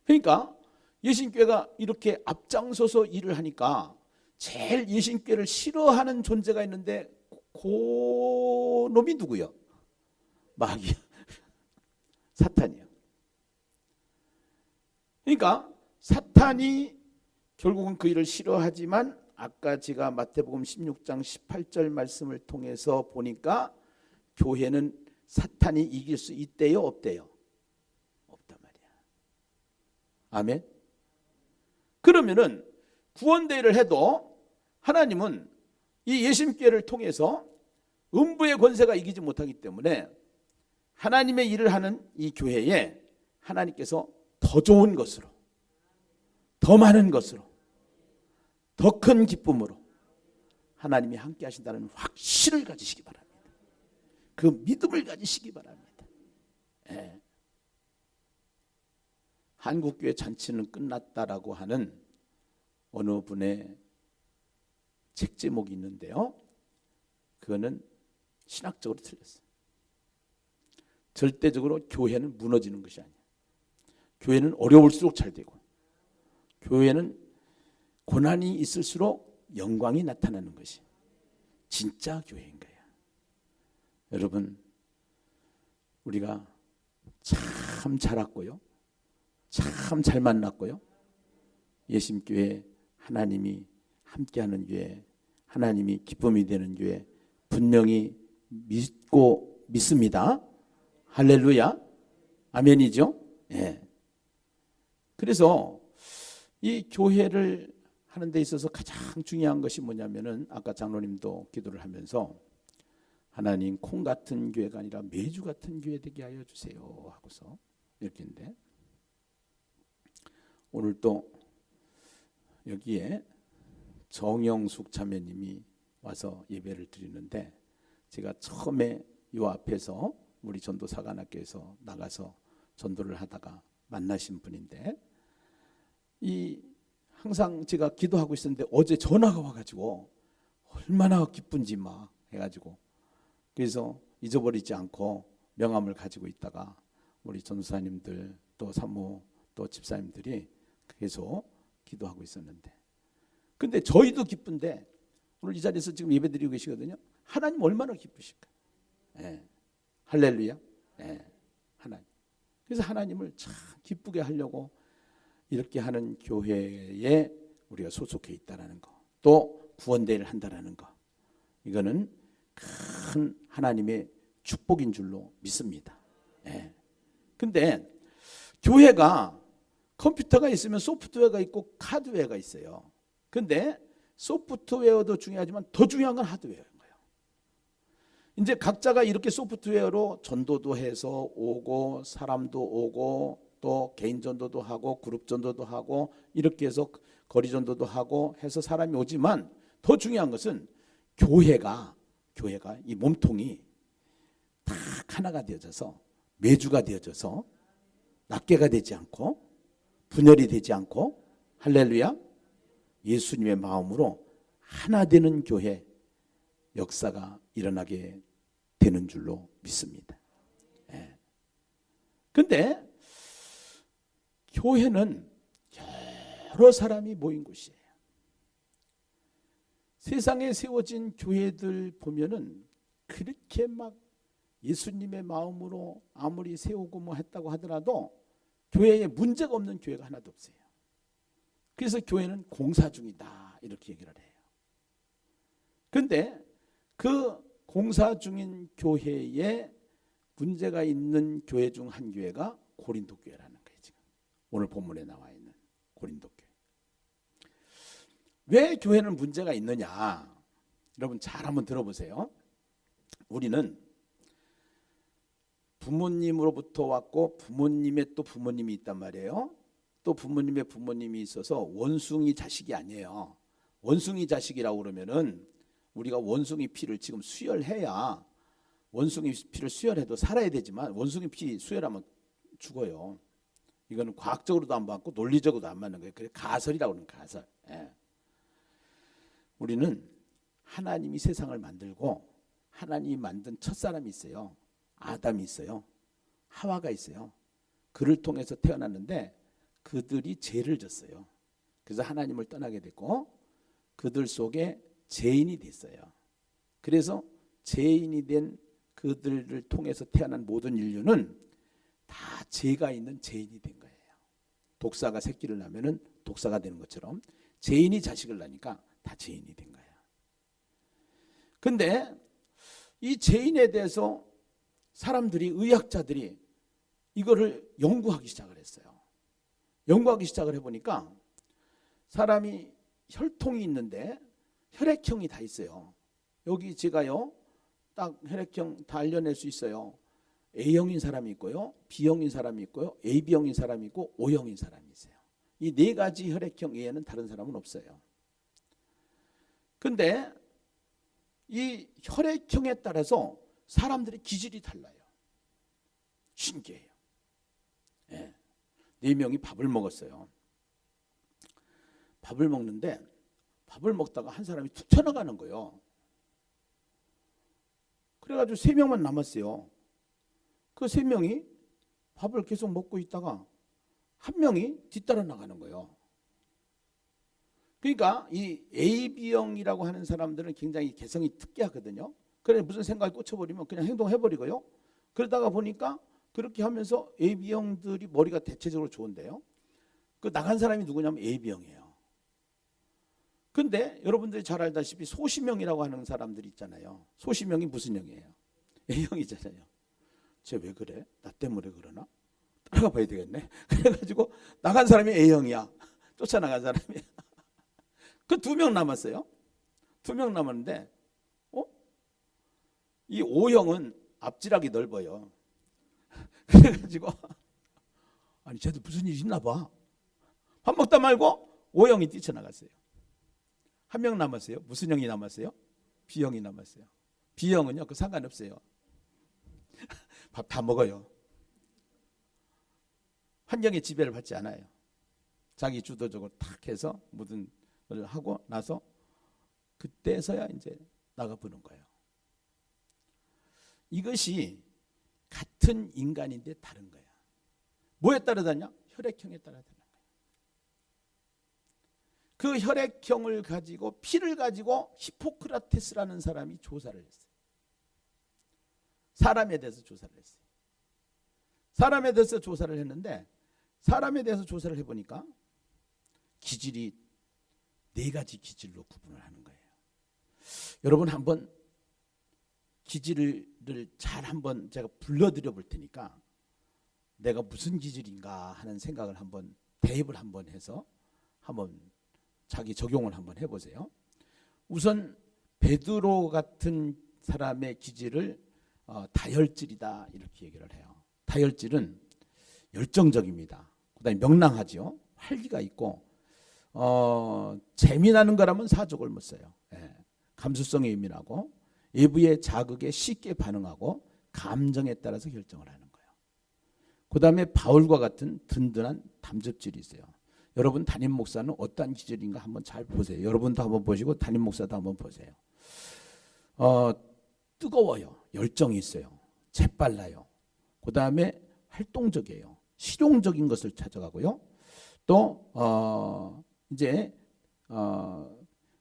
그러니까 예심교회가 이렇게 앞장서서 일을 하니까 제일 예심교회를 싫어하는 존재가 있는데 그 놈이 누구요? 마귀야. 사탄이야. 그러니까 사탄이 결국은 그 일을 싫어하지만 아까 제가 마태복음 16장 18절 말씀을 통해서 보니까 교회는 사탄이 이길 수 있대요, 없대요? 없단 말이야. 아멘. 그러면은 구원대회를 해도 하나님은 이 예심교회를 통해서 음부의 권세가 이기지 못하기 때문에 하나님의 일을 하는 이 교회에 하나님께서 더 좋은 것으로, 더 많은 것으로, 더 큰 기쁨으로 하나님이 함께 하신다는 확신을 가지시기 바랍니다. 그 믿음을 가지시기 바랍니다. 예. 한국교회 잔치는 끝났다라고 하는 어느 분의 책 제목이 있는데요, 그거는 신학적으로 틀렸어요. 절대적으로 교회는 무너지는 것이 아니에요. 교회는 어려울수록 잘 되고, 교회는 고난이 있을수록 영광이 나타나는 것이 진짜 교회인 거예요. 여러분, 우리가 참 잘 왔고요, 참 잘 만났고요, 예심교회 하나님이 함께하는 교회, 하나님이 기쁨이 되는 교회 분명히 믿습니다. 할렐루야. 아멘이죠. 예. 그래서 이 교회를 하는 데 있어서 가장 중요한 것이 뭐냐면은 아까 장로님도 기도를 하면서 하나님, 콩 같은 교회가 아니라 메주 같은 교회 되게 하여 주세요 하고서 이렇게 했는데, 오늘 또 여기에 정영숙 자매님이 와서 예배를 드리는데, 제가 처음에 이 앞에서 우리 전도사관학교에서 나가서 전도를 하다가 만나신 분인데, 이 항상 제가 기도하고 있었는데 어제 전화가 와가지고 얼마나 기쁜지 막 해가지고, 그래서 잊어버리지 않고 명함을 가지고 있다가 우리 전도사님들 또 사모 또 집사님들이 계속 기도하고 있었는데, 근데 저희도 기쁜데 오늘 이 자리에서 지금 예배드리고 계시거든요. 하나님 얼마나 기쁘실까. 예. 할렐루야. 예. 하나님. 그래서 하나님을 참 기쁘게 하려고 이렇게 하는 교회에 우리가 소속해 있다는 거, 또 구원대회를 한다는 거, 이거는 큰 하나님의 축복인 줄로 믿습니다. 예. 근데 교회가 컴퓨터가 있으면 소프트웨어가 있고 하드웨어가 있어요. 근데 소프트웨어도 중요하지만 더 중요한 건 하드웨어인 거예요. 이제 각자가 이렇게 소프트웨어로 전도도 해서 오고, 사람도 오고, 또 개인 전도도 하고, 그룹 전도도 하고, 이렇게 해서 거리 전도도 하고 해서 사람이 오지만, 더 중요한 것은 교회가 이 몸통이 딱 하나가 되어져서, 매주가 되어져서 낱개가 되지 않고 분열이 되지 않고, 할렐루야, 예수님의 마음으로 하나 되는 교회 역사가 일어나게 되는 줄로 믿습니다. 예. 근데 교회는 여러 사람이 모인 곳이에요. 세상에 세워진 교회들 보면은 그렇게 막 예수님의 마음으로 아무리 세우고 뭐 했다고 하더라도 교회에 문제가 없는 교회가 하나도 없어요. 그래서 교회는 공사 중이다 이렇게 얘기를 해요. 그런데 그 공사 중인 교회에 문제가 있는 교회 중 한 교회가 고린도 교회라는 거예요. 지금 오늘 본문에 나와 있는 고린도 교회. 왜 교회는 문제가 있느냐? 여러분 잘 한번 들어보세요. 우리는 부모님으로부터 왔고 부모님의 또 부모님이 있단 말이에요. 또 부모님의 부모님이 있어서 원숭이 자식이 아니에요. 원숭이 자식이라고 그러면은 우리가 원숭이 피를 지금 수혈해야, 원숭이 피를 수혈해도 살아야 되지만 원숭이 피 수혈하면 죽어요. 이거는 과학적으로도 안 맞고 논리적으로도 안 맞는 거예요. 그래서 가설이라고 하는 가설. 예. 우리는 하나님이 세상을 만들고 하나님이 만든 첫사람이 있어요. 아담이 있어요. 하와가 있어요. 그를 통해서 태어났는데 그들이 죄를 졌어요. 그래서 하나님을 떠나게 됐고 그들 속에 죄인이 됐어요. 그래서 죄인이 된 그들을 통해서 태어난 모든 인류는 다 죄가 있는 죄인이 된 거예요. 독사가 새끼를 낳으면 독사가 되는 것처럼 죄인이 자식을 낳으니까 다 죄인이 된 거예요. 근데 이 죄인에 대해서 사람들이, 의학자들이 이거를 연구하기 시작을 했어요. 연구하기 시작을 해보니까 사람이 혈통이 있는데 혈액형이 다 있어요. 여기 제가요, 딱 혈액형 다 알려낼 수 있어요. A형인 사람이 있고요, B형인 사람이 있고요, AB형인 사람이 있고 O형인 사람이 있어요. 이 네 가지 혈액형 외에는 다른 사람은 없어요. 근데 이 혈액형에 따라서 사람들의 기질이 달라요. 신기해요. 네. 4명이 밥을 먹었어요. 밥을 먹는데 밥을 먹다가 한 사람이 툭 튀어나가는 거예요. 그래가지고 3명만 남았어요. 그 3명이 밥을 계속 먹고 있다가 한 명이 뒤따라 나가는 거예요. 그러니까 이 AB형이라고 하는 사람들은 굉장히 개성이 특이하거든요. 그래 무슨 생각이 꽂혀버리면 그냥 행동해버리고요. 그러다가 보니까 그렇게 하면서 AB형들이 머리가 대체적으로 좋은데요. 그 나간 사람이 누구냐면 AB형이에요. 근데 여러분들이 잘 알다시피 소심형이라고 하는 사람들이 있잖아요. 소심형이 무슨 형이에요? A형이잖아요. 쟤 왜 그래? 나 때문에 그러나? 따라가 봐야 되겠네. 그래가지고 나간 사람이 A형이야. 쫓아나간 사람이야. 그 2명 남았어요. 2명 남았는데 이 O형은 앞지락이 넓어요. 그래가지고 아니 쟤도 무슨 일이 있나 봐. 밥 먹다 말고 O형이 뛰쳐나갔어요. 한 명 남았어요. 무슨 형이 남았어요? B형이 남았어요. B형은요 그 상관없어요. 밥 다 먹어요. 환경의 지배를 받지 않아요. 자기 주도적으로 탁 해서 모든 걸 하고 나서 그때서야 이제 나가보는 거예요. 이것이 같은 인간인데 다른 거야. 뭐에 따라 다르냐? 혈액형에 따라 다른 거야. 그 혈액형을 가지고 피를 가지고 히포크라테스라는 사람이 조사를 했어요. 사람에 대해서 조사를 했어요. 사람에 대해서 조사를 했는데 사람에 대해서 조사를 해보니까 기질이 4가지 기질로 구분을 하는 거예요. 여러분 한번 기질을 잘 한번 제가 불러드려 볼 테니까 내가 무슨 기질인가 하는 생각을 한번 대입을 한번 해서 한번 자기 적용을 한번 해보세요. 우선 베드로 같은 사람의 기질을 다혈질이다 이렇게 얘기를 해요. 다혈질은 열정적입니다. 그다음에 명랑하죠. 활기가 있고 재미나는 거라면 사족을 못 써요. 예. 감수성에 예민하고 외부의 자극에 쉽게 반응하고 감정에 따라서 결정을 하는 거예요. 그다음에 바울과 같은 든든한 담즙질이 있어요. 여러분 담임 목사는 어떤 기질인가 한번 잘 보세요. 여러분도 한번 보시고 담임 목사도 한번 보세요. 뜨거워요. 열정이 있어요. 재빨라요. 그다음에 활동적이에요. 실용적인 것을 찾아가고요. 또 이제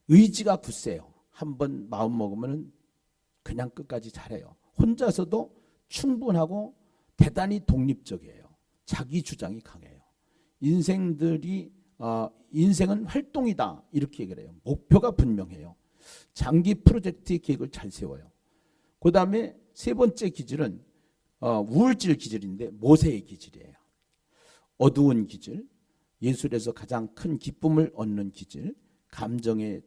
의지가 굳세요. 한번 마음 먹으면 그냥 끝까지 잘해요. 혼자서도 충분하고 대단히 독립적이에요. 자기 주장이 강해요. 인생은 활동이다 이렇게 얘기를 해요. 목표가 분명해요. 장기 프로젝트의 계획을 잘 세워요. 그 다음에 3번째 기질은 우울질 기질인데 모세의 기질이에요. 어두운 기질, 예술에서 가장 큰 기쁨을 얻는 기질, 감정에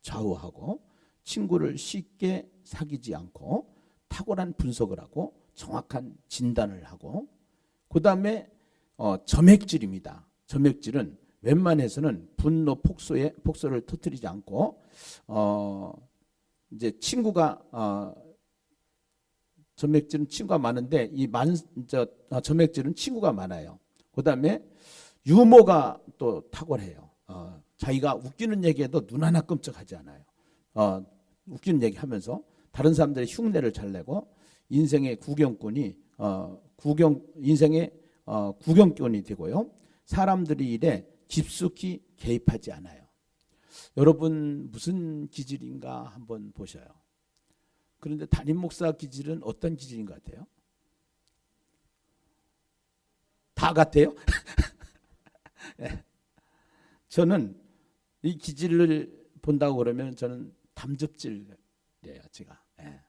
좌우하고 친구를 쉽게 사귀지 않고 탁월한 분석을 하고 정확한 진단을 하고, 그 다음에 점액질입니다. 점액질은 웬만해서는 분노 폭소를 터뜨리지 않고 이제 친구가 점액질은 친구가 많은데 점액질은 친구가 많아요. 그 다음에 유머가 또 탁월해요. 자기가 웃기는 얘기해도 눈 하나 끔찍하지 않아요. 웃기는 얘기하면서 다른 사람들의 흉내를 잘 내고 인생의 구경꾼이 되고요. 사람들의 일에 깊숙이 개입하지 않아요. 여러분 무슨 기질인가 한번 보셔요. 그런데 담임 목사 기질은 어떤 기질인 것 같아요? 다 같아요? 네. 저는 이 기질을 본다고 그러면 저는 담즙질이에요, 제가. 네.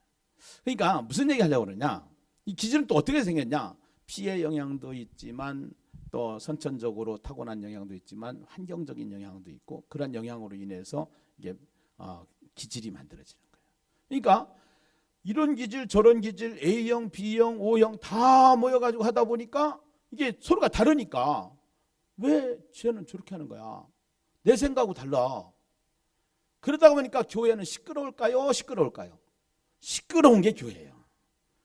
그러니까 무슨 얘기 하려고 그러냐? 이 기질은 또 어떻게 생겼냐? 피해 영향도 있지만 또 선천적으로 타고난 영향도 있지만 환경적인 영향도 있고, 그런 영향으로 인해서 이게 기질이 만들어지는 거예요. 그러니까 이런 기질 저런 기질 A형, B형, O형 다 모여가지고 하다 보니까 이게 서로가 다르니까 왜 쟤는 저렇게 하는 거야? 내 생각하고 달라. 그러다 보니까 교회는 시끄러울까요? 시끄러울까요? 시끄러운 게 교회예요.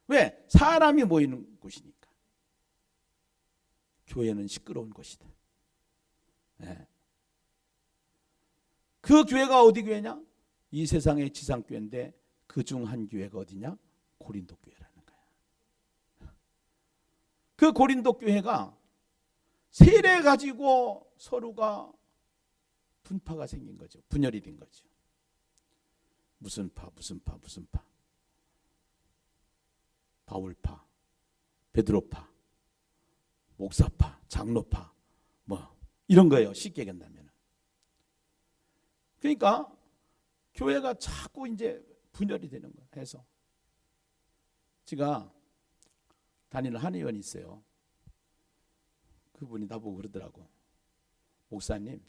왜? 사람이 모이는 곳이니까. 교회는 시끄러운 곳이다. 네. 그 교회가 어디 교회냐? 이 세상의 지상교회인데 그 중 한 교회가 어디냐? 고린도 교회라는 거야. 그 고린도 교회가 세례 가지고 서로가 분파가 생긴 거죠. 분열이 된 거죠. 무슨 파. 바울파, 베드로파, 목사파, 장로파, 뭐 이런 거예요. 쉽게 얘기한다면. 그러니까 교회가 자꾸 이제 분열이 되는 거예요. 해서 제가 다니는 한 의원이 있어요. 그분이 나보고 그러더라고. 목사님,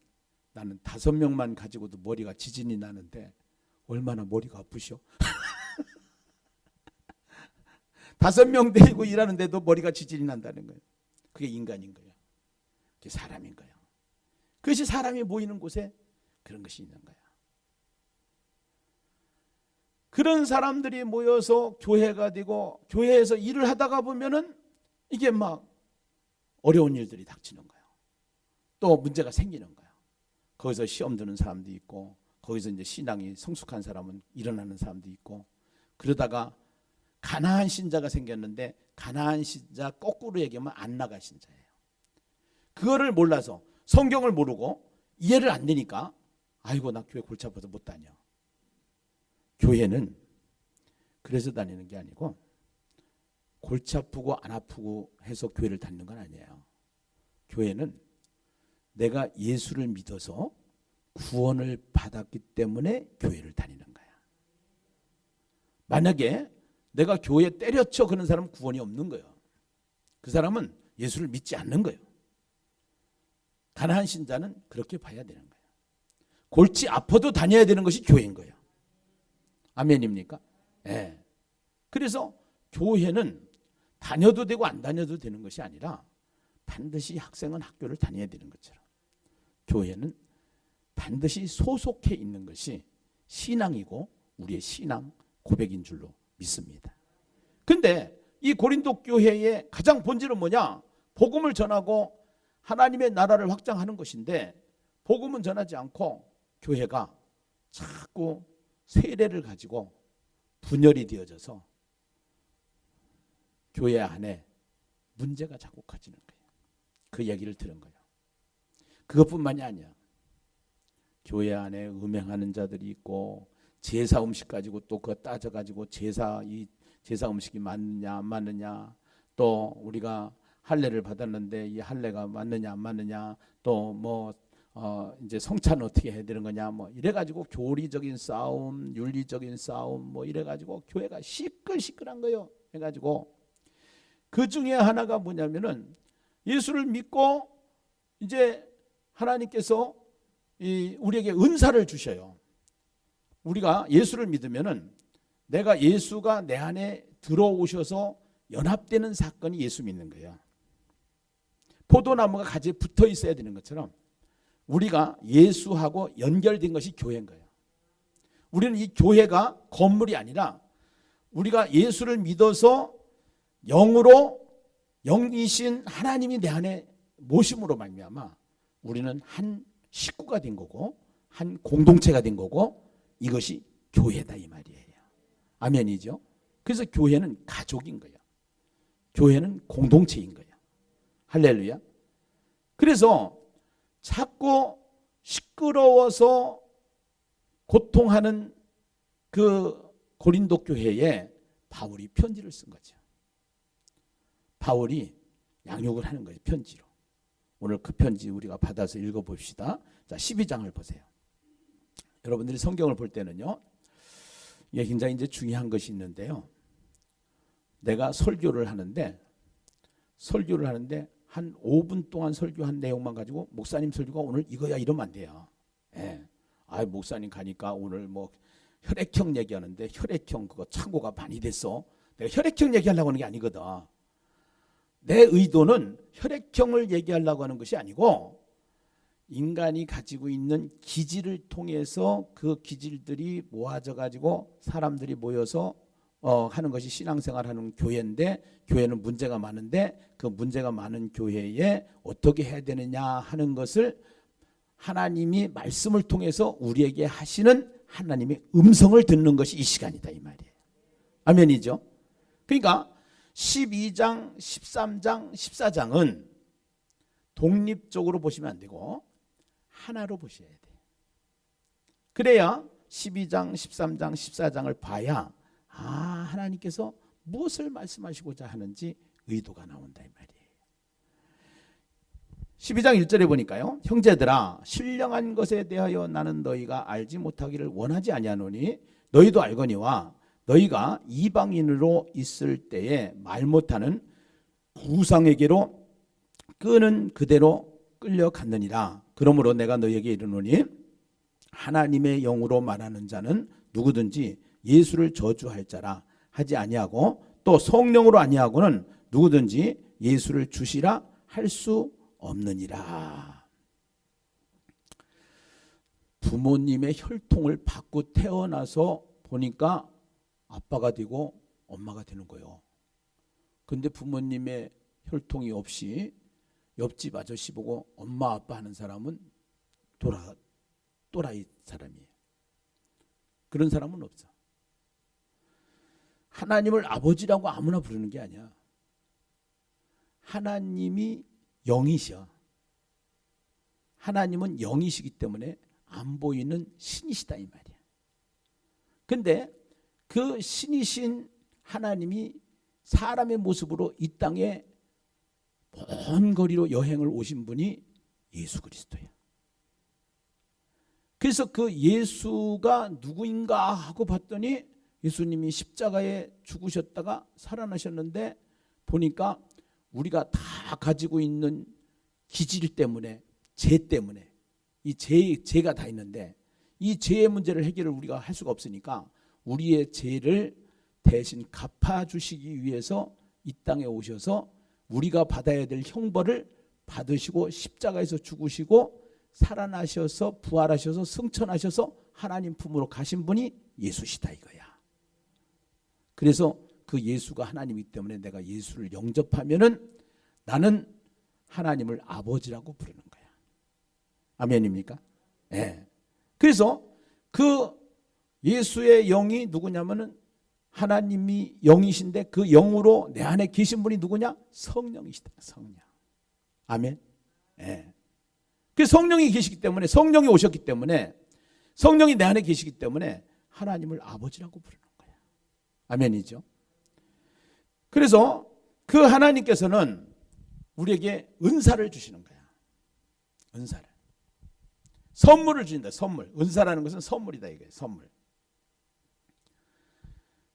나는 5명만 가지고도 머리가 지진이 나는데 얼마나 머리가 아프셔? 5명 데리고 일하는데도 머리가 지진이 난다는 거예요. 그게 인간인 거예요. 그게 사람인 거예요. 그것이 사람이 모이는 곳에 그런 것이 있는 거예요. 그런 사람들이 모여서 교회가 되고 교회에서 일을 하다가 보면은 이게 막 어려운 일들이 닥치는 거예요. 또 문제가 생기는 거예요. 거기서 시험 드는 사람도 있고, 거기서 이제 신앙이 성숙한 사람은 일어나는 사람도 있고, 그러다가 가나안 신자가 생겼는데 가나안 신자 거꾸로 얘기하면 안 나갈 신자예요. 그거를 몰라서 성경을 모르고 이해를 안 되니까 아이고 나 교회 골치 아파서 못 다녀. 교회는 그래서 다니는 게 아니고 골치 아프고 안 아프고 해서 교회를 다니는 건 아니에요. 교회는 내가 예수를 믿어서 구원을 받았기 때문에 교회를 다니는 거야. 만약에 내가 교회 때려쳐 그런 사람은 구원이 없는 거예요. 그 사람은 예수를 믿지 않는 거예요. 가나안 신자는 그렇게 봐야 되는 거예요. 골치 아파도 다녀야 되는 것이 교회인 거예요. 아멘입니까? 네. 그래서 교회는 다녀도 되고 안 다녀도 되는 것이 아니라 반드시 학생은 학교를 다녀야 되는 것처럼 교회는 반드시 소속해 있는 것이 신앙이고 우리의 신앙 고백인 줄로 믿습니다. 근데 이 고린도 교회의 가장 본질은 뭐냐? 복음을 전하고 하나님의 나라를 확장하는 것인데, 복음은 전하지 않고 교회가 자꾸 세례를 가지고 분열이 되어져서 교회 안에 문제가 자꾸 커지는 거예요. 그 얘기를 들은 거예요. 그것뿐만이 아니야. 교회 안에 음행하는 자들이 있고, 제사 음식 가지고 또 그거 따져가지고 제사 음식이 맞느냐 안 맞느냐, 또 우리가 할례를 받았는데 이 할례가 맞느냐 안 맞느냐, 또 뭐 이제 성찬은 어떻게 해야 되는 거냐, 뭐 이래가지고 교리적인 싸움, 윤리적인 싸움, 뭐 이래가지고 교회가 시끌시끌한 거예요. 해가지고 그 중에 하나가 뭐냐면은 예수를 믿고 이제 하나님께서 우리에게 은사를 주셔요. 우리가 예수를 믿으면은 내가 예수가 내 안에 들어오셔서 연합되는 사건이 예수 믿는 거예요. 포도나무가 가지에 붙어 있어야 되는 것처럼 우리가 예수하고 연결된 것이 교회인 거예요. 우리는 이 교회가 건물이 아니라 우리가 예수를 믿어서 영으로 영이신 하나님이 내 안에 모심으로 말미암아 우리는 한 식구가 된 거고 한 공동체가 된 거고 이것이 교회다 이 말이에요. 아멘이죠. 그래서 교회는 가족인 거예요. 교회는 공동체인 거예요. 할렐루야. 그래서 자꾸 시끄러워서 고통하는 그 고린도 교회에 바울이 편지를 쓴 거죠. 바울이 양육을 하는 거예요. 편지로. 오늘 그 편지 우리가 받아서 읽어봅시다. 자, 12장을 보세요. 여러분들이 성경을 볼 때는요, 이게 굉장히 이제 중요한 것이 있는데요. 내가 설교를 하는데 한 5분 동안 설교한 내용만 가지고 목사님 설교가 오늘 이거야 이러면 안 돼요. 예. 아, 목사님 가니까 오늘 뭐 혈액형 얘기하는데 혈액형 그거 착오가 많이 됐어. 내가 혈액형 얘기하려고 하는 게 아니거든. 내 의도는 혈액형을 얘기하려고 하는 것이 아니고 인간이 가지고 있는 기질을 통해서 그 기질들이 모아져 가지고 사람들이 모여서 하는 것이 신앙생활하는 교회인데 교회는 문제가 많은데 그 문제가 많은 교회에 어떻게 해야 되느냐 하는 것을 하나님이 말씀을 통해서 우리에게 하시는 하나님의 음성을 듣는 것이 이 시간이다 이 말이에요. 아멘이죠. 그러니까 12장, 13장, 14장은 독립적으로 보시면 안 되고 하나로 보셔야 돼요. 그래야 12장, 13장, 14장을 봐야 하나님께서 무엇을 말씀하시고자 하는지 의도가 나온다 이 말이에요. 12장 1절에 보니까요. 형제들아 신령한 것에 대하여 나는 너희가 알지 못하기를 원하지 아니하노니 너희도 알거니와 너희가 이방인으로 있을 때에 말 못하는 우상에게로 끄는 그대로 끌려갔느니라. 그러므로 내가 너희에게 이르노니 하나님의 영으로 말하는 자는 누구든지 예수를 저주할 자라 하지 아니하고 또 성령으로 아니하고는 누구든지 예수를 주시라 할 수 없느니라. 부모님의 혈통을 받고 태어나서 보니까 아빠가 되고 엄마가 되는 거예요. 근데 부모님의 혈통이 없이 옆집 아저씨 보고 엄마 아빠 하는 사람은 또라이 사람이에요. 그런 사람은 없어. 하나님을 아버지라고 아무나 부르는 게 아니야. 하나님이 영이셔. 하나님은 영이시기 때문에 안 보이는 신이시다 이 말이야. 근데 그 신이신 하나님이 사람의 모습으로 이 땅에 먼 거리로 여행을 오신 분이 예수 그리스도예요. 그래서 그 예수가 누구인가 하고 봤더니 예수님이 십자가에 죽으셨다가 살아나셨는데 보니까 우리가 다 가지고 있는 기질 때문에 죄 때문에 이 죄가 다 있는데 이 죄의 문제를 해결을 우리가 할 수가 없으니까 우리의 죄를 대신 갚아주시기 위해서 이 땅에 오셔서 우리가 받아야 될 형벌을 받으시고 십자가에서 죽으시고 살아나셔서 부활하셔서 승천하셔서 하나님 품으로 가신 분이 예수시다 이거야. 그래서 그 예수가 하나님이기 때문에 내가 예수를 영접하면은 나는 하나님을 아버지라고 부르는 거야. 아멘입니까? 네. 그래서 그 예수의 영이 누구냐면은 하나님이 영이신데 그 영으로 내 안에 계신 분이 누구냐? 성령이시다. 성령. 아멘. 네. 그 성령이 계시기 때문에 성령이 오셨기 때문에 성령이 내 안에 계시기 때문에 하나님을 아버지라고 부르는 거야. 아멘이죠. 그래서 그 하나님께서는 우리에게 은사를 주시는 거야. 은사를. 선물을 주신다. 선물. 은사라는 것은 선물이다 이거예요. 선물.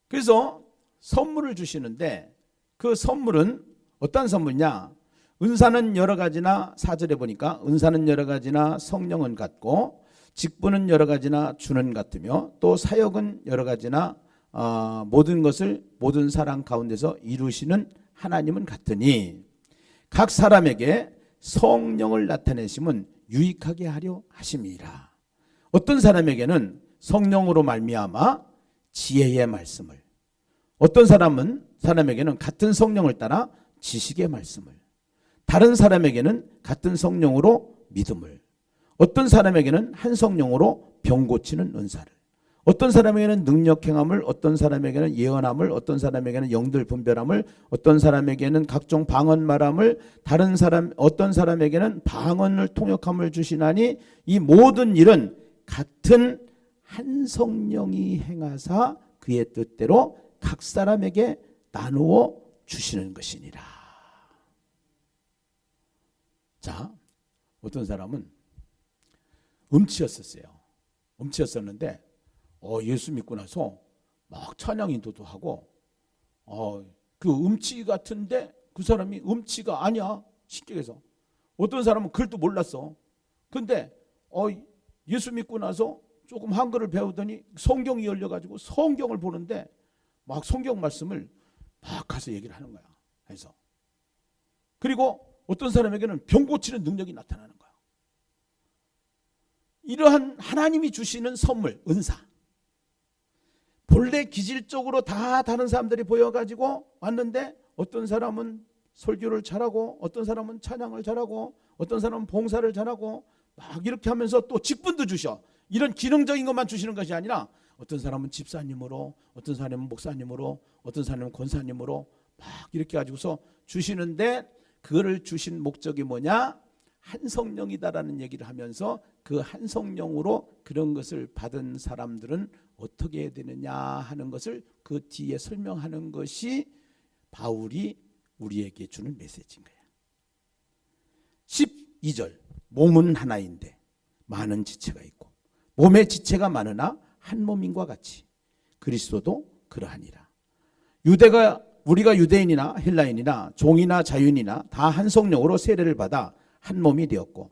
그래서 선물을 주시는데 그 선물은 어떤 선물이냐? 은사는 여러 가지나 4절에 보니까 은사는 여러 가지나 성령은 같고 직분은 여러 가지나 주는 같으며 또 사역은 여러 가지나 모든 것을 모든 사람 가운데서 이루시는 하나님은 같으니 각 사람에게 성령을 나타내심은 유익하게 하려 하심이라. 어떤 사람에게는 성령으로 말미암아 지혜의 말씀을, 어떤 사람에게는 같은 성령을 따라 지식의 말씀을, 다른 사람에게는 같은 성령으로 믿음을, 어떤 사람에게는 한 성령으로 병 고치는 은사를, 어떤 사람에게는 능력 행함을, 어떤 사람에게는 예언함을, 어떤 사람에게는 영들 분별함을, 어떤 사람에게는 각종 방언 말함을, 어떤 사람에게는 방언을 통역함을 주시나니 이 모든 일은 같은 한 성령이 행하사 그의 뜻대로 각 사람에게 나누어 주시는 것이니라. 자, 어떤 사람은 음치였었는데 예수 믿고 나서 막 찬양 인도도 하고 그 음치 같은데 그 사람이 음치가 아니야. 쉽게 해서 어떤 사람은 글도 몰랐어. 근데 예수 믿고 나서 조금 한글을 배우더니 성경이 열려가지고 성경을 보는데 막 성경 말씀을 막 가서 얘기를 하는 거야. 그래서 그리고 어떤 사람에게는 병 고치는 능력이 나타나는 거야. 이러한 하나님이 주시는 선물, 은사. 본래 기질적으로 다 다른 사람들이 보여가지고 왔는데 어떤 사람은 설교를 잘하고 어떤 사람은 찬양을 잘하고 어떤 사람은 봉사를 잘하고 막 이렇게 하면서 또 직분도 주셔. 이런 기능적인 것만 주시는 것이 아니라 어떤 사람은 집사님으로, 어떤 사람은 목사님으로, 어떤 사람은 권사님으로 막 이렇게 가지고서 주시는데 그거를 주신 목적이 뭐냐? 한 성령이다라는 얘기를 하면서 그 한 성령으로 그런 것을 받은 사람들은 어떻게 해야 되느냐 하는 것을 그 뒤에 설명하는 것이 바울이 우리에게 주는 메시지인 거야. 12절 몸은 하나인데 많은 지체가 있고 몸의 지체가 많으나 한 몸인과 같이 그리스도도 그러하니라. 우리가 유대인이나 헬라인이나 종이나 자유인이나 다 한 성령으로 세례를 받아 한 몸이 되었고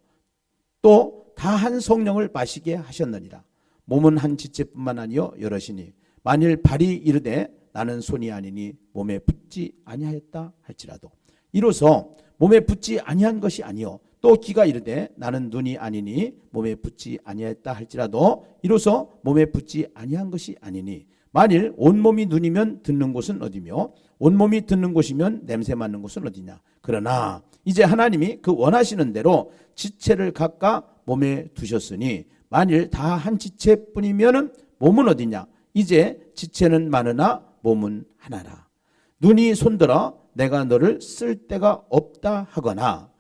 또 다 한 성령을 마시게 하셨느니라. 몸은 한 지체뿐만 아니요 여럿이니 만일 발이 이르되 나는 손이 아니니 몸에 붙지 아니하였다 할지라도 이로써 몸에 붙지 아니한 것이 아니요 또 귀가 이르되 나는 눈이 아니니 몸에 붙지 아니하였다 할지라도 이로써 몸에 붙지 아니한 것이 아니니 만일 온몸이 눈이면 듣는 곳은 어디며 온몸이 듣는 곳이면 냄새 맡는 곳은 어디냐. 그러나 이제 하나님이 그 원하시는 대로 지체를 각각 몸에 두셨으니 만일 다 한 지체뿐이면 몸은 어디냐. 이제 지체는 많으나 몸은 하나라. 눈이 손들어 내가 너를 쓸 데가 없다 하거나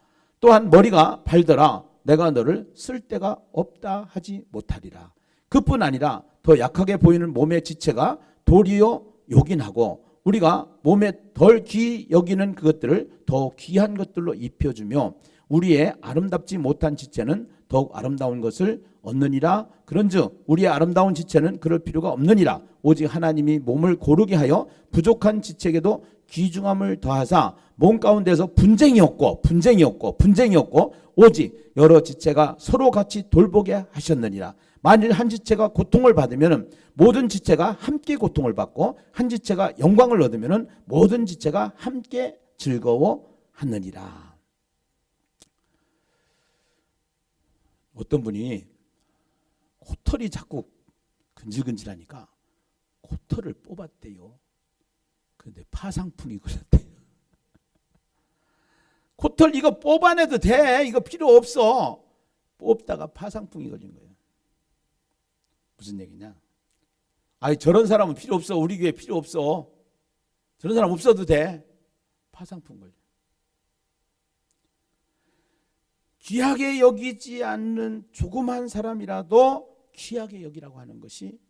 또한 머리가 발더라 내가 너를 쓸 데가 없다 하지 못하리라. 그뿐 아니라 더 약하게 보이는 몸의 지체가 도리어 요긴하고 우리가 몸에 덜 귀히 여기는 그것들을 더 귀한 것들로 입혀주며 우리의 아름답지 못한 지체는 더욱 아름다운 것을 얻느니라. 그런즉 우리의 아름다운 지체는 그럴 필요가 없느니라. 오직 하나님이 몸을 고르게 하여 부족한 지체에게도 귀중함을 더하사 몸 가운데서 분쟁이 없고 오직 여러 지체가 서로 같이 돌보게 하셨느니라. 만일 한 지체가 고통을 받으면 모든 지체가 함께 고통을 받고 한 지체가 영광을 얻으면 모든 지체가 함께 즐거워하느니라. 어떤 분이 코털이 자꾸 근질근질하니까 코털을 뽑았대요. 그런데 파상풍이 걸렸대요. 코털 이거 뽑아내도 돼. 이거 필요 없어. 뽑다가 파상풍이 걸린 거예요. 무슨 얘기냐? 아니 저런 사람은 필요 없어. 우리 교회 필요 없어. 저런 사람 없어도 돼. 파상풍 걸려. 귀하게 여기지 않는 조그만 사람이라도 귀하게 여기라고 하는 것이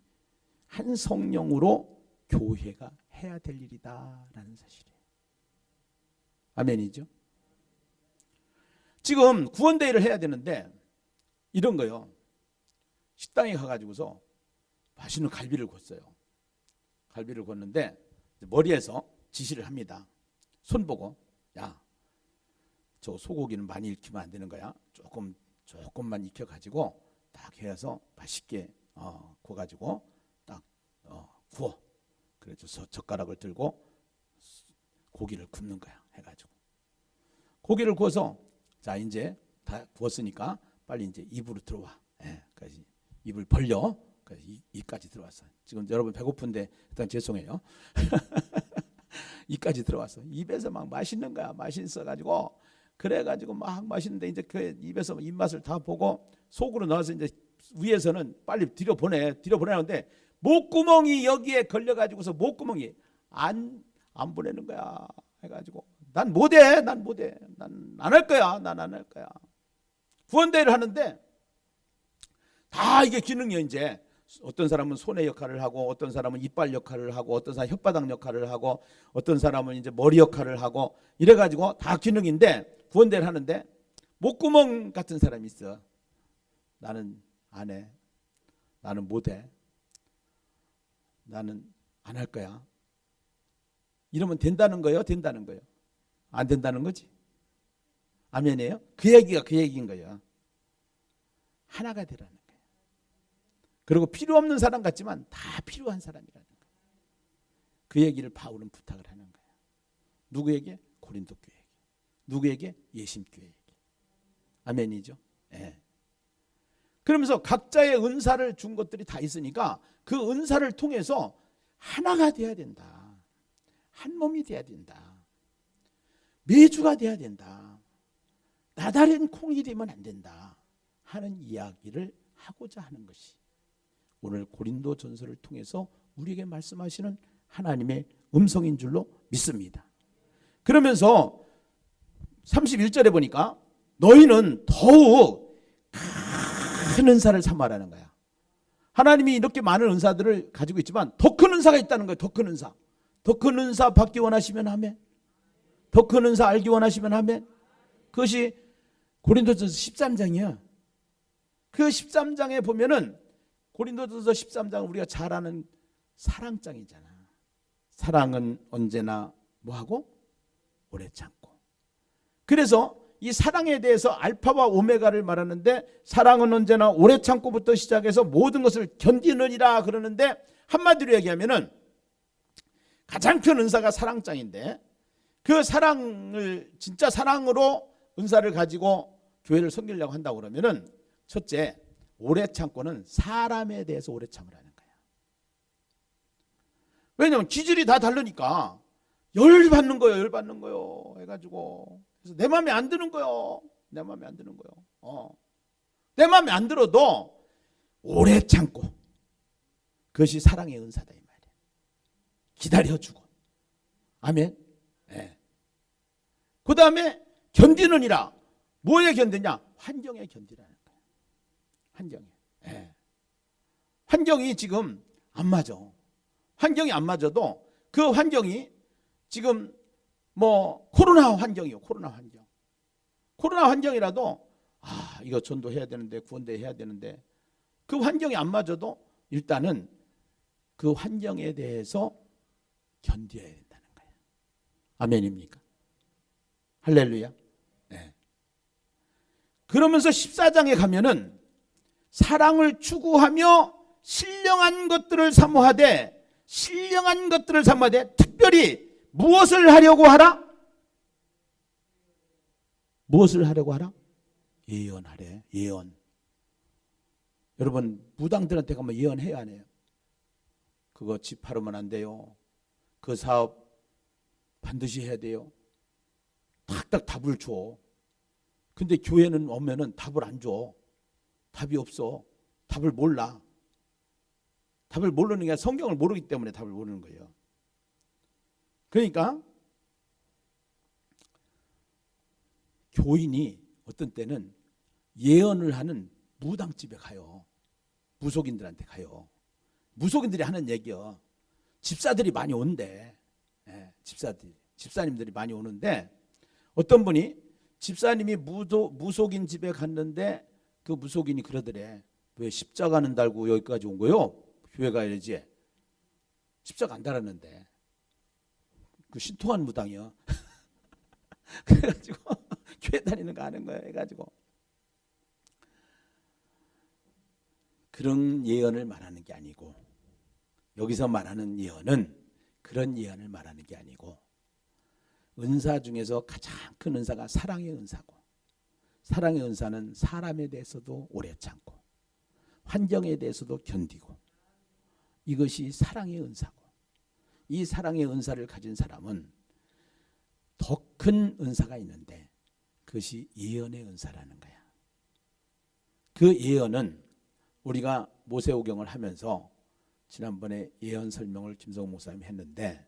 한 성령으로 교회가 해야 될 일이다라는 사실이에요. 아멘이죠? 지금 구원대회를 해야 되는데 이런 거요. 식당에 가가지고서 맛있는 갈비를 굽어요. 갈비를 굽는데 머리에서 지시를 합니다. 손 보고 야, 저 소고기는 많이 익히면 안 되는 거야. 조금만 익혀가지고 딱 해서 맛있게 구워가지고 딱 구워. 그래서 젓가락을 들고 고기를 굽는 거야. 해가지고 고기를 구워서 자 이제 다 구웠으니까 빨리 이제 입으로 들어와. 그래서 입을 벌려. 그래서 입까지 들어왔어. 지금 여러분 배고픈데 일단 죄송해요. 입까지 들어왔어. 입에서 막 맛있는 거야. 맛있어가지고 그래가지고 막 맛있는데 이제 그 입에서 입맛을 다 보고 속으로 넣어서 이제 위에서는 빨리 들여보내는데 목구멍이 여기에 걸려가지고서 목구멍이 안 보내는 거야. 해가지고 난 못해. 난 안 할 거야. 난 안 할 거야. 구원대를 하는데 다 이게 기능이야. 이제 어떤 사람은 손의 역할을 하고 어떤 사람은 이빨 역할을 하고 어떤 사람은 혓바닥 역할을 하고 어떤 사람은 이제 머리 역할을 하고 이래가지고 다 기능인데 구원대를 하는데 목구멍 같은 사람이 있어. 나는 안 해. 나는 못해. 나는 안 할 거야. 이러면 된다는 거예요? 된다는 거예요? 안 된다는 거지. 아멘이에요? 그 얘기가 그 얘기인 거예요. 하나가 되라는 거예요. 그리고 필요 없는 사람 같지만 다 필요한 사람이라는 거예요. 그 얘기를 바울은 부탁을 하는 거예요. 누구에게? 고린도 교회에게. 누구에게? 예심교회에게. 아멘이죠? 예. 그러면서 각자의 은사를 준 것들이 다 있으니까 그 은사를 통해서 하나가 돼야 된다. 한 몸이 돼야 된다. 매주가 돼야 된다. 나다른 콩이 되면 안 된다 하는 이야기를 하고자 하는 것이 오늘 고린도 전서를 통해서 우리에게 말씀하시는 하나님의 음성인 줄로 믿습니다. 그러면서 31절에 보니까 너희는 더욱 큰 은사를 삼아라는 거야. 하나님이 이렇게 많은 은사들을 가지고 있지만 더 큰 은사가 있다는 거예요. 더 큰 은사. 더 큰 은사 받기 원하시면 아멘. 더 큰 은사 알기 원하시면 아멘. 그것이 고린도전서 13장이야. 그 13장에 보면은 고린도전서 13장은 우리가 잘 아는 사랑장이잖아. 사랑은 언제나 뭐하고? 오래 참고. 그래서 이 사랑에 대해서 알파와 오메가를 말하는데 사랑은 언제나 오래 참고부터 시작해서 모든 것을 견디느니라 그러는데 한마디로 얘기하면은 가장 큰 은사가 사랑장인데 그 사랑을 진짜 사랑으로 은사를 가지고 교회를 섬기려고 한다고 그러면은 첫째 오래 참고는 사람에 대해서 오래 참으라는 거야. 왜냐하면 기질이 다 다르니까 열받는 거예요 해가지고 그래서 내 마음에 안 드는 거예요. 내 마음에 안 드는 거예요. 내 마음에 안 들어도 오래 참고 그것이 사랑의 은사다 이 말이야. 기다려주고 아멘. 네. 그 다음에 견디느니라. 뭐에 견디냐? 환경에 견디라는 거야. 환경에. 네. 환경이 지금 안 맞아. 환경이 안 맞아도 그 환경이 지금 뭐 코로나 환경이요. 코로나 환경이라도 이거 전도해야 되는데 구원대 해야 되는데 그 환경이 안 맞아도 일단은 그 환경에 대해서 견뎌야 된다는 거예요. 아멘입니까? 할렐루야. 네. 그러면서 14장에 가면은 사랑을 추구하며 신령한 것들을 사모하되 특별히 무엇을 하려고 하라? 무엇을 하려고 하라? 예언하래. 예언. 여러분 무당들한테 가면 예언해야 안 해요? 그거 집 팔으면 안 돼요. 그 사업 반드시 해야 돼요. 탁탁 답을 줘. 근데 교회는 오면은 답을 안 줘. 답이 없어. 답을 몰라. 답을 모르는 게 아니라 성경을 모르기 때문에 답을 모르는 거예요. 그러니까 교인이 어떤 때는 예언을 하는 무당집에 가요. 무속인들한테 가요. 무속인들이 하는 얘기요. 집사들이 많이 온대. 집사님들이 많이 오는데 어떤 분이 집사님이 무속인 집에 갔는데 그 무속인이 그러더래. 왜 십자가는 달고 여기까지 온 거요? 교회 가야지. 십자가 안 달았는데. 그 신통한 무당이요. 그래가지고 교회 다니는 거 아는 거예요. 해가지고 그런 예언을 말하는 게 아니고 여기서 말하는 예언은 그런 예언을 말하는 게 아니고 은사 중에서 가장 큰 은사가 사랑의 은사고 사랑의 은사는 사람에 대해서도 오래 참고 환경에 대해서도 견디고 이것이 사랑의 은사고 이 사랑의 은사를 가진 사람은 더 큰 은사가 있는데 그것이 예언의 은사라는 거야. 그 예언은 우리가 모세오경을 하면서 지난번에 예언 설명을 김성호 목사님이 했는데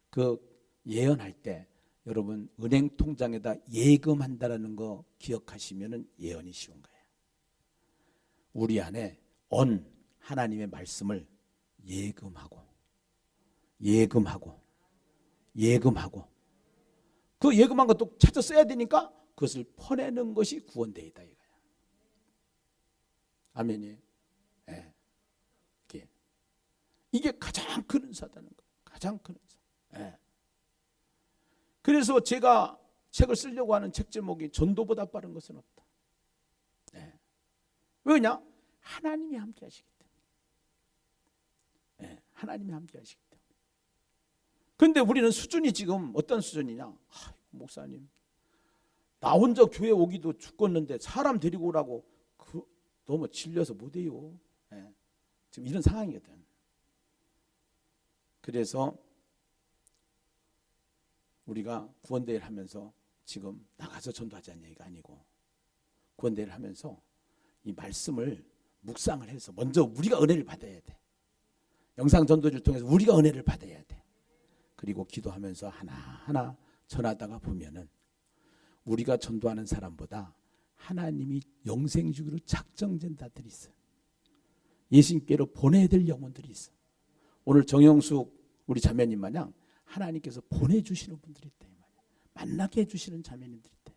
그 예언할 때 여러분 은행 통장에다 예금한다라는 거 기억하시면은 예언이 쉬운 거예요. 우리 안에 하나님의 말씀을 예금하고 그 예금한 것도 찾아 써야 되니까 그것을 퍼내는 것이 구원대이다 이거야. 아멘이에요. 예. 이게 가장 큰 은사다는 거예요. 가장 큰 은사. 예. 그래서 제가 책을 쓰려고 하는 책 제목이 전도보다 빠른 것은 없다. 예. 왜냐? 하나님이 함께 하시기 때문에. 예. 하나님이 함께 하시기 때문에. 근데 우리는 수준이 지금 어떤 수준이냐? 목사님, 나 혼자 교회 오기도 죽겠는데 사람 데리고 오라고 너무 질려서 못해요. 예. 지금 이런 상황이거든. 그래서 우리가 구원대회를 하면서 지금 나가서 전도하자는 얘기가 아니고 구원대회를 하면서 이 말씀을 묵상을 해서 먼저 우리가 은혜를 받아야 돼. 영상 전도를 통해서 우리가 은혜를 받아야 돼. 그리고 기도하면서 하나하나 전하다가 보면은 우리가 전도하는 사람보다 하나님이 영생 주기로 작정된 자들이 있어요. 예수님께로 보내야 될 영혼들이 있어. 오늘 정영숙 우리 자매님 마냥 하나님께서 보내주시는 분들이 있다 이 말이야. 만나게 해주시는 자매님들이 있다.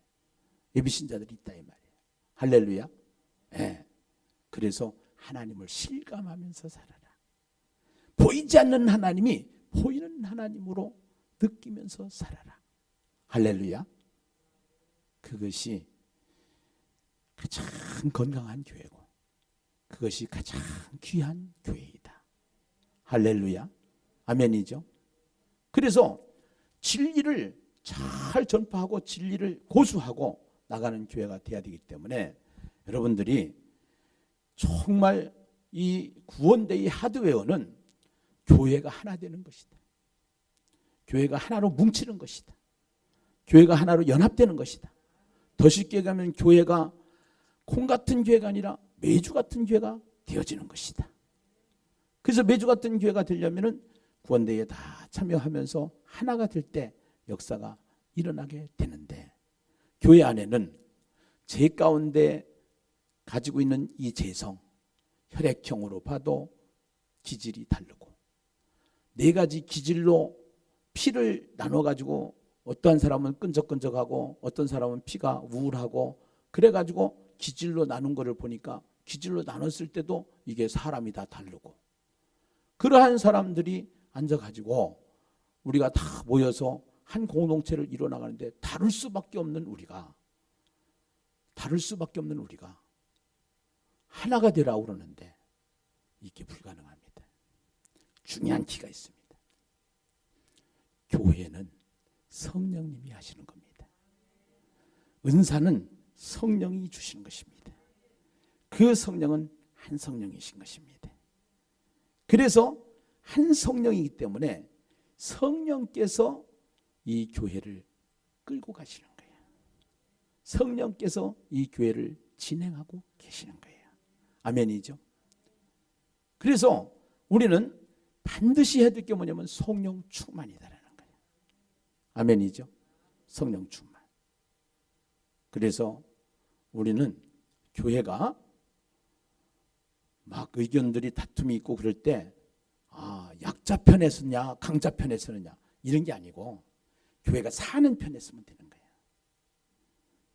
예비신자들이 있다 이 말이에요. 할렐루야. 예. 그래서 하나님을 실감하면서 살아라. 보이지 않는 하나님이 보이는 하나님으로 느끼면서 살아라. 할렐루야. 그것이 가장 건강한 교회고 그것이 가장 귀한 교회이다. 할렐루야. 아멘이죠. 그래서 진리를 잘 전파하고 진리를 고수하고 나가는 교회가 돼야 되기 때문에 여러분들이 정말 이 구원대의 하드웨어는 교회가 하나 되는 것이다. 교회가 하나로 뭉치는 것이다. 교회가 하나로 연합되는 것이다. 더 쉽게 가면 교회가 콩 같은 교회가 아니라 메주 같은 교회가 되어지는 것이다. 그래서 메주 같은 교회가 되려면은 구원대회에 다 참여하면서 하나가 될 때 역사가 일어나게 되는데 교회 안에는 제 가운데 가지고 있는 이 재성, 혈액형으로 봐도 기질이 다르고 네 가지 기질로 피를 나눠가지고 어떠한 사람은 끈적끈적하고 어떤 사람은 피가 우울하고 그래가지고 기질로 나눈 거를 보니까 기질로 나눴을 때도 이게 사람이 다 다르고 그러한 사람들이 앉아가지고 우리가 다 모여서 한 공동체를 이뤄나가는데 다를 수밖에 없는 우리가 하나가 되라고 그러는데 이게 불가능합니다. 중요한 키가 있습니다. 교회는 성령님이 하시는 겁니다. 은사는 성령이 주시는 것입니다. 그 성령은 한 성령이신 것입니다. 그래서 한 성령이기 때문에 성령께서 이 교회를 끌고 가시는 거예요. 성령께서 이 교회를 진행하고 계시는 거예요. 아멘이죠. 그래서 우리는 반드시 해야 될 게 뭐냐면 성령 충만이다라는 거예요. 아멘이죠. 성령 충만. 그래서 우리는 교회가 막 의견들이 다툼이 있고 그럴 때 약자 편에 서냐 강자 편에 서느냐 이런 게 아니고 교회가 사는 편에 서면 되는 거예요.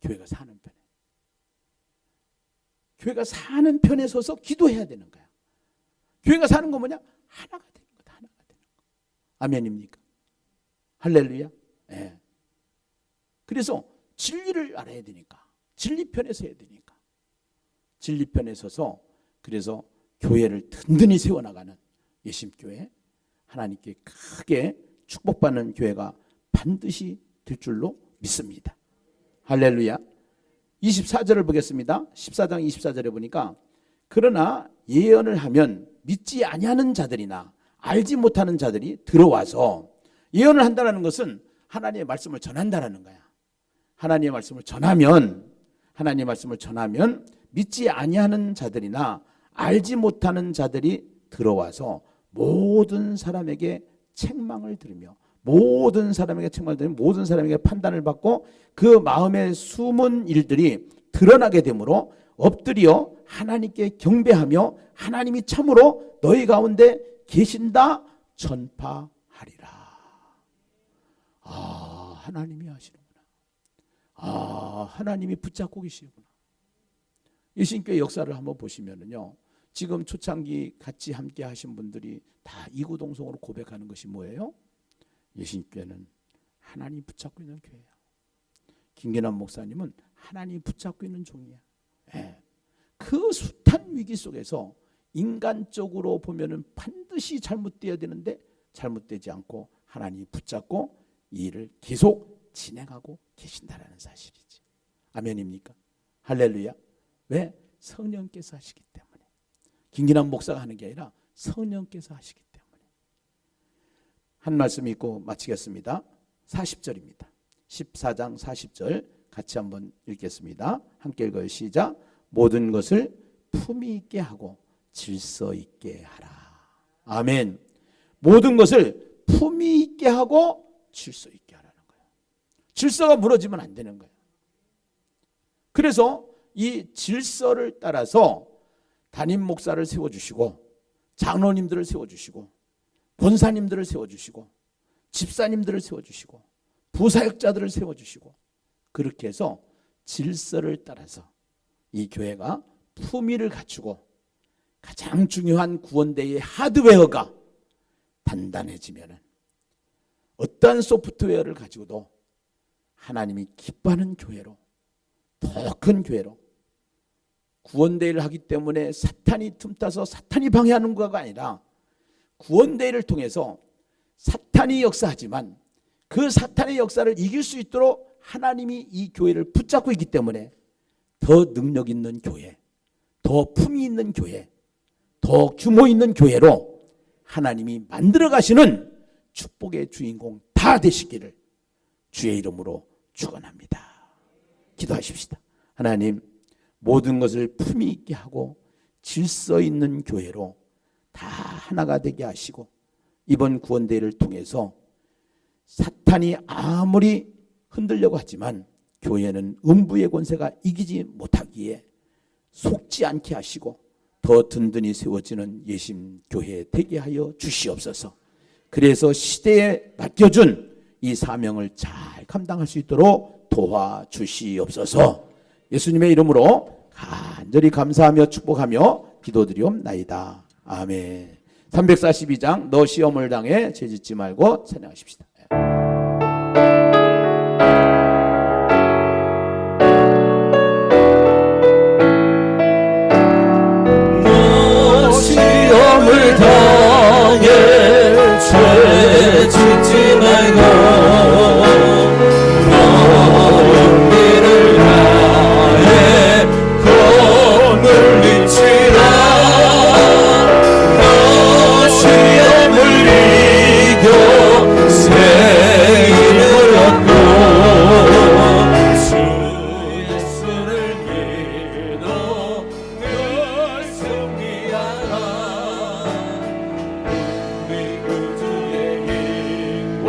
교회가 사는 편에. 교회가 사는 편에 서서 기도해야 되는 거야. 교회가 사는 거 뭐냐? 하나가 되는 거다. 하나가 되는 거. 아멘입니까? 할렐루야. 네. 그래서 진리를 알아야 되니까 진리 편에 서야 되니까 진리 편에 서서 그래서 교회를 든든히 세워나가는 예심교회 하나님께 크게 축복받는 교회가 반드시 될 줄로 믿습니다. 할렐루야. 24절을 보겠습니다. 14장 24절에 보니까 그러나 예언을 하면 믿지 아니하는 자들이나 알지 못하는 자들이 들어와서, 예언을 한다는 것은 하나님의 말씀을 전한다는 거야. 하나님의 말씀을 전하면 믿지 아니하는 자들이나 알지 못하는 자들이 들어와서 모든 사람에게 책망을 들으며 모든 사람에게 판단을 받고 그 마음의 숨은 일들이 드러나게 되므로 엎드려 하나님께 경배하며 하나님이 참으로 너희 가운데 계신다 전파하리라. 하나님이 하시는구나. 하나님이 붙잡고 계시구나. 예신교회 역사를 한번 보시면은요, 지금 초창기 같이 함께 하신 분들이 다 이구동성으로 고백하는 것이 뭐예요? 예신교회는 하나님 붙잡고 있는 교회야. 김계남 목사님은 하나님 붙잡고 있는 종이야. 그 숱한 위기 속에서 인간적으로 보면은 반드시 잘못되어야 되는데 잘못되지 않고 하나님이 붙잡고 이 일을 계속 진행하고 계신다라는 사실이지. 아멘입니까? 할렐루야. 왜? 성령께서 하시기 때문에. 김기남 목사가 하는 게 아니라 성령께서 하시기 때문에. 한 말씀 읽고 마치겠습니다. 40절입니다. 14장 40절 같이 한번 읽겠습니다. 함께 읽어요. 시작. 모든 것을 품위 있게 하고 질서 있게 하라. 아멘. 모든 것을 품위 있게 하고 질서 있게 하라는 거예요. 질서가 무너지면 안 되는 거예요. 그래서 이 질서를 따라서 담임 목사를 세워주시고 장로님들을 세워주시고 권사님들을 세워주시고 집사님들을 세워주시고 부사역자들을 세워주시고, 그렇게 해서 질서를 따라서 이 교회가 품위를 갖추고 가장 중요한 구원대의 하드웨어가 단단해지면은 어떠한 소프트웨어를 가지고도 하나님이 기뻐하는 교회로, 더 큰 교회로, 구원대회를 하기 때문에 사탄이 틈타서 사탄이 방해하는 거가 아니라 구원대회를 통해서 사탄이 역사하지만 그 사탄의 역사를 이길 수 있도록 하나님이 이 교회를 붙잡고 있기 때문에 더 능력 있는 교회, 더 품위 있는 교회, 더 규모 있는 교회로 하나님이 만들어 가시는 축복의 주인공 다 되시기를 주의 이름으로 축원합니다. 기도하십시다. 하나님, 모든 것을 품위 있게 하고 질서 있는 교회로 다 하나가 되게 하시고, 이번 구원대회를 통해서 사탄이 아무리 흔들려고 하지만 교회는 음부의 권세가 이기지 못하기에 속지 않게 하시고 더 든든히 세워지는 예심교회 되게 하여 주시옵소서. 그래서 시대에 맡겨준 이 사명을 잘 감당할 수 있도록 도와주시옵소서. 예수님의 이름으로 간절히 감사하며 축복하며 기도드리옵나이다. 아멘. 342장 너 시험을 당해 죄짓지 말고 찬양하십시다. 너 시험을 당해 죄짓지 말고 용기를 다해 권을 비치라. 너 시험을 이겨 새 힘을 얻고 주 예수를 믿어 늘 승리하라. 우리 구주의 힘과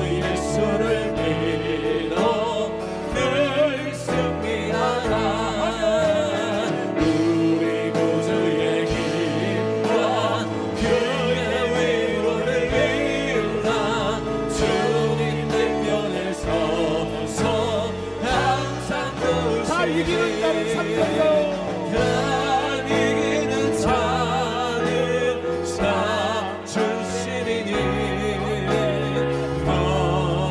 예수를 믿어 늘 승리하라. 우리 구주의 힘과 그의 위로를 믿으라. 주님 내 편에 서서 항상 도우시리. 다 이기는 자는 삼켜요. 다 이기는 자는 삼주시리니 너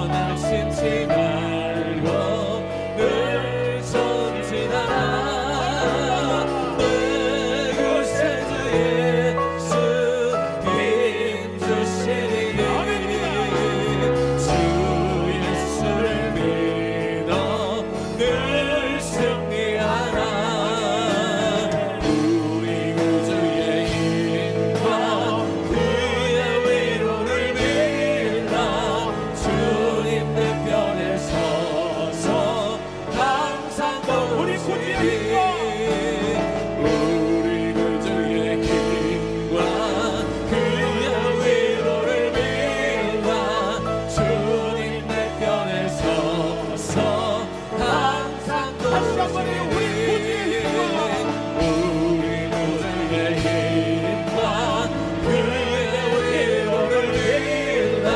낙심치 말고 늘 전진하라. 내 구세주 예수 힘주시리니 주 예수를 믿어 늘 승리하라. 우리 구주의 힘과 그의 위로를 믿라. 주님 내 편에 서서 항상 도우시리. 우리 구주의 힘과 그의 위로를 믿라. 주님 내 편에 서서 항상 다시 한번 해요. 우리 구주의 우리 구주의 힘과 그의 위로를 믿라.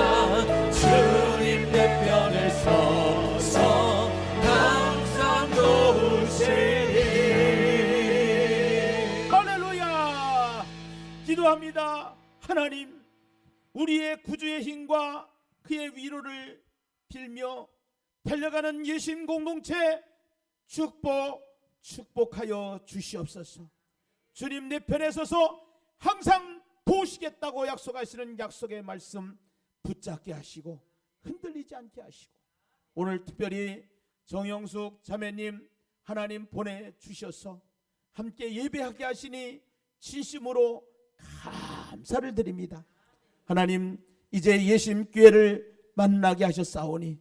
주님 내 편에 서서 항상 도우시리. 할렐루야! 기도합니다. 하나님, 우리의 구주의 힘과 그의 위로를 빌며 달려가는 예심 공동체 축복하여 주시옵소서. 주님 내 편에 서서 항상 도우시겠다고 약속하시는 약속의 말씀 붙잡게 하시고 흔들리지 않게 하시고, 오늘 특별히 정영숙 자매님 하나님 보내주셔서 함께 예배하게 하시니 진심으로 감사를 드립니다. 하나님, 이제 예심교회를 만나게 하셨사오니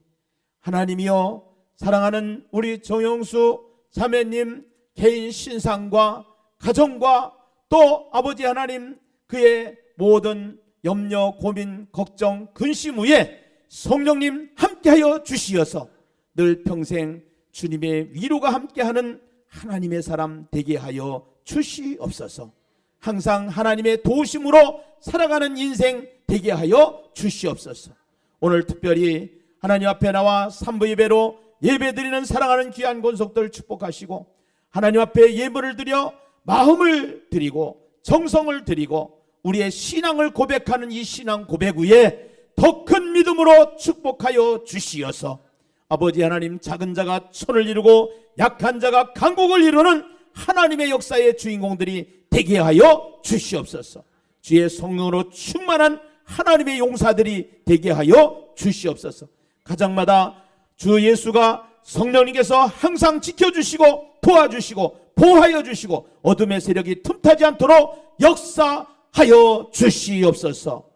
하나님이여, 사랑하는 우리 정영수 자매님 개인 신상과 가정과 또 아버지 하나님 그의 모든 염려, 고민, 걱정, 근심 위에 성령님 함께하여 주시어서 늘 평생 주님의 위로가 함께하는 하나님의 사람 되게 하여 주시옵소서. 항상 하나님의 도우심으로 살아가는 인생 되게 하여 주시옵소서. 오늘 특별히 하나님 앞에 나와 삼부 예배로 예배드리는 사랑하는 귀한 권속들 축복하시고, 하나님 앞에 예물을 드려 마음을 드리고 정성을 드리고 우리의 신앙을 고백하는 이 신앙 고백 위에 더 큰 믿음으로 축복하여 주시어서 아버지 하나님, 작은 자가 천을 이루고 약한 자가 강국을 이루는 하나님의 역사의 주인공들이 되게 하여 주시옵소서. 주의 성령으로 충만한 하나님의 용사들이 되게 하여 주시옵소서. 가정마다 주 예수가 성령님께서 항상 지켜주시고 도와주시고 보호하여 주시고 어둠의 세력이 틈타지 않도록 역사하여 주시옵소서.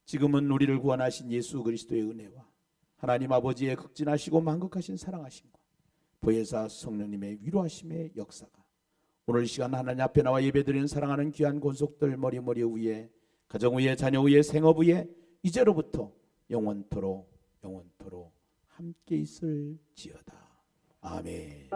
지금은 우리를 구원하신 예수 그리스도의 은혜와 하나님 아버지의 극진하시고 만극하신 사랑하심과 보혜사 성령님의 위로하심의 역사가 오늘 이 시간 하나님 앞에 나와 예배드리는 사랑하는 귀한 권속들 머리 위에, 가정 위에, 자녀 위에, 생업 위에 이제로부터 영원토록 함께 있을지어다. 아멘.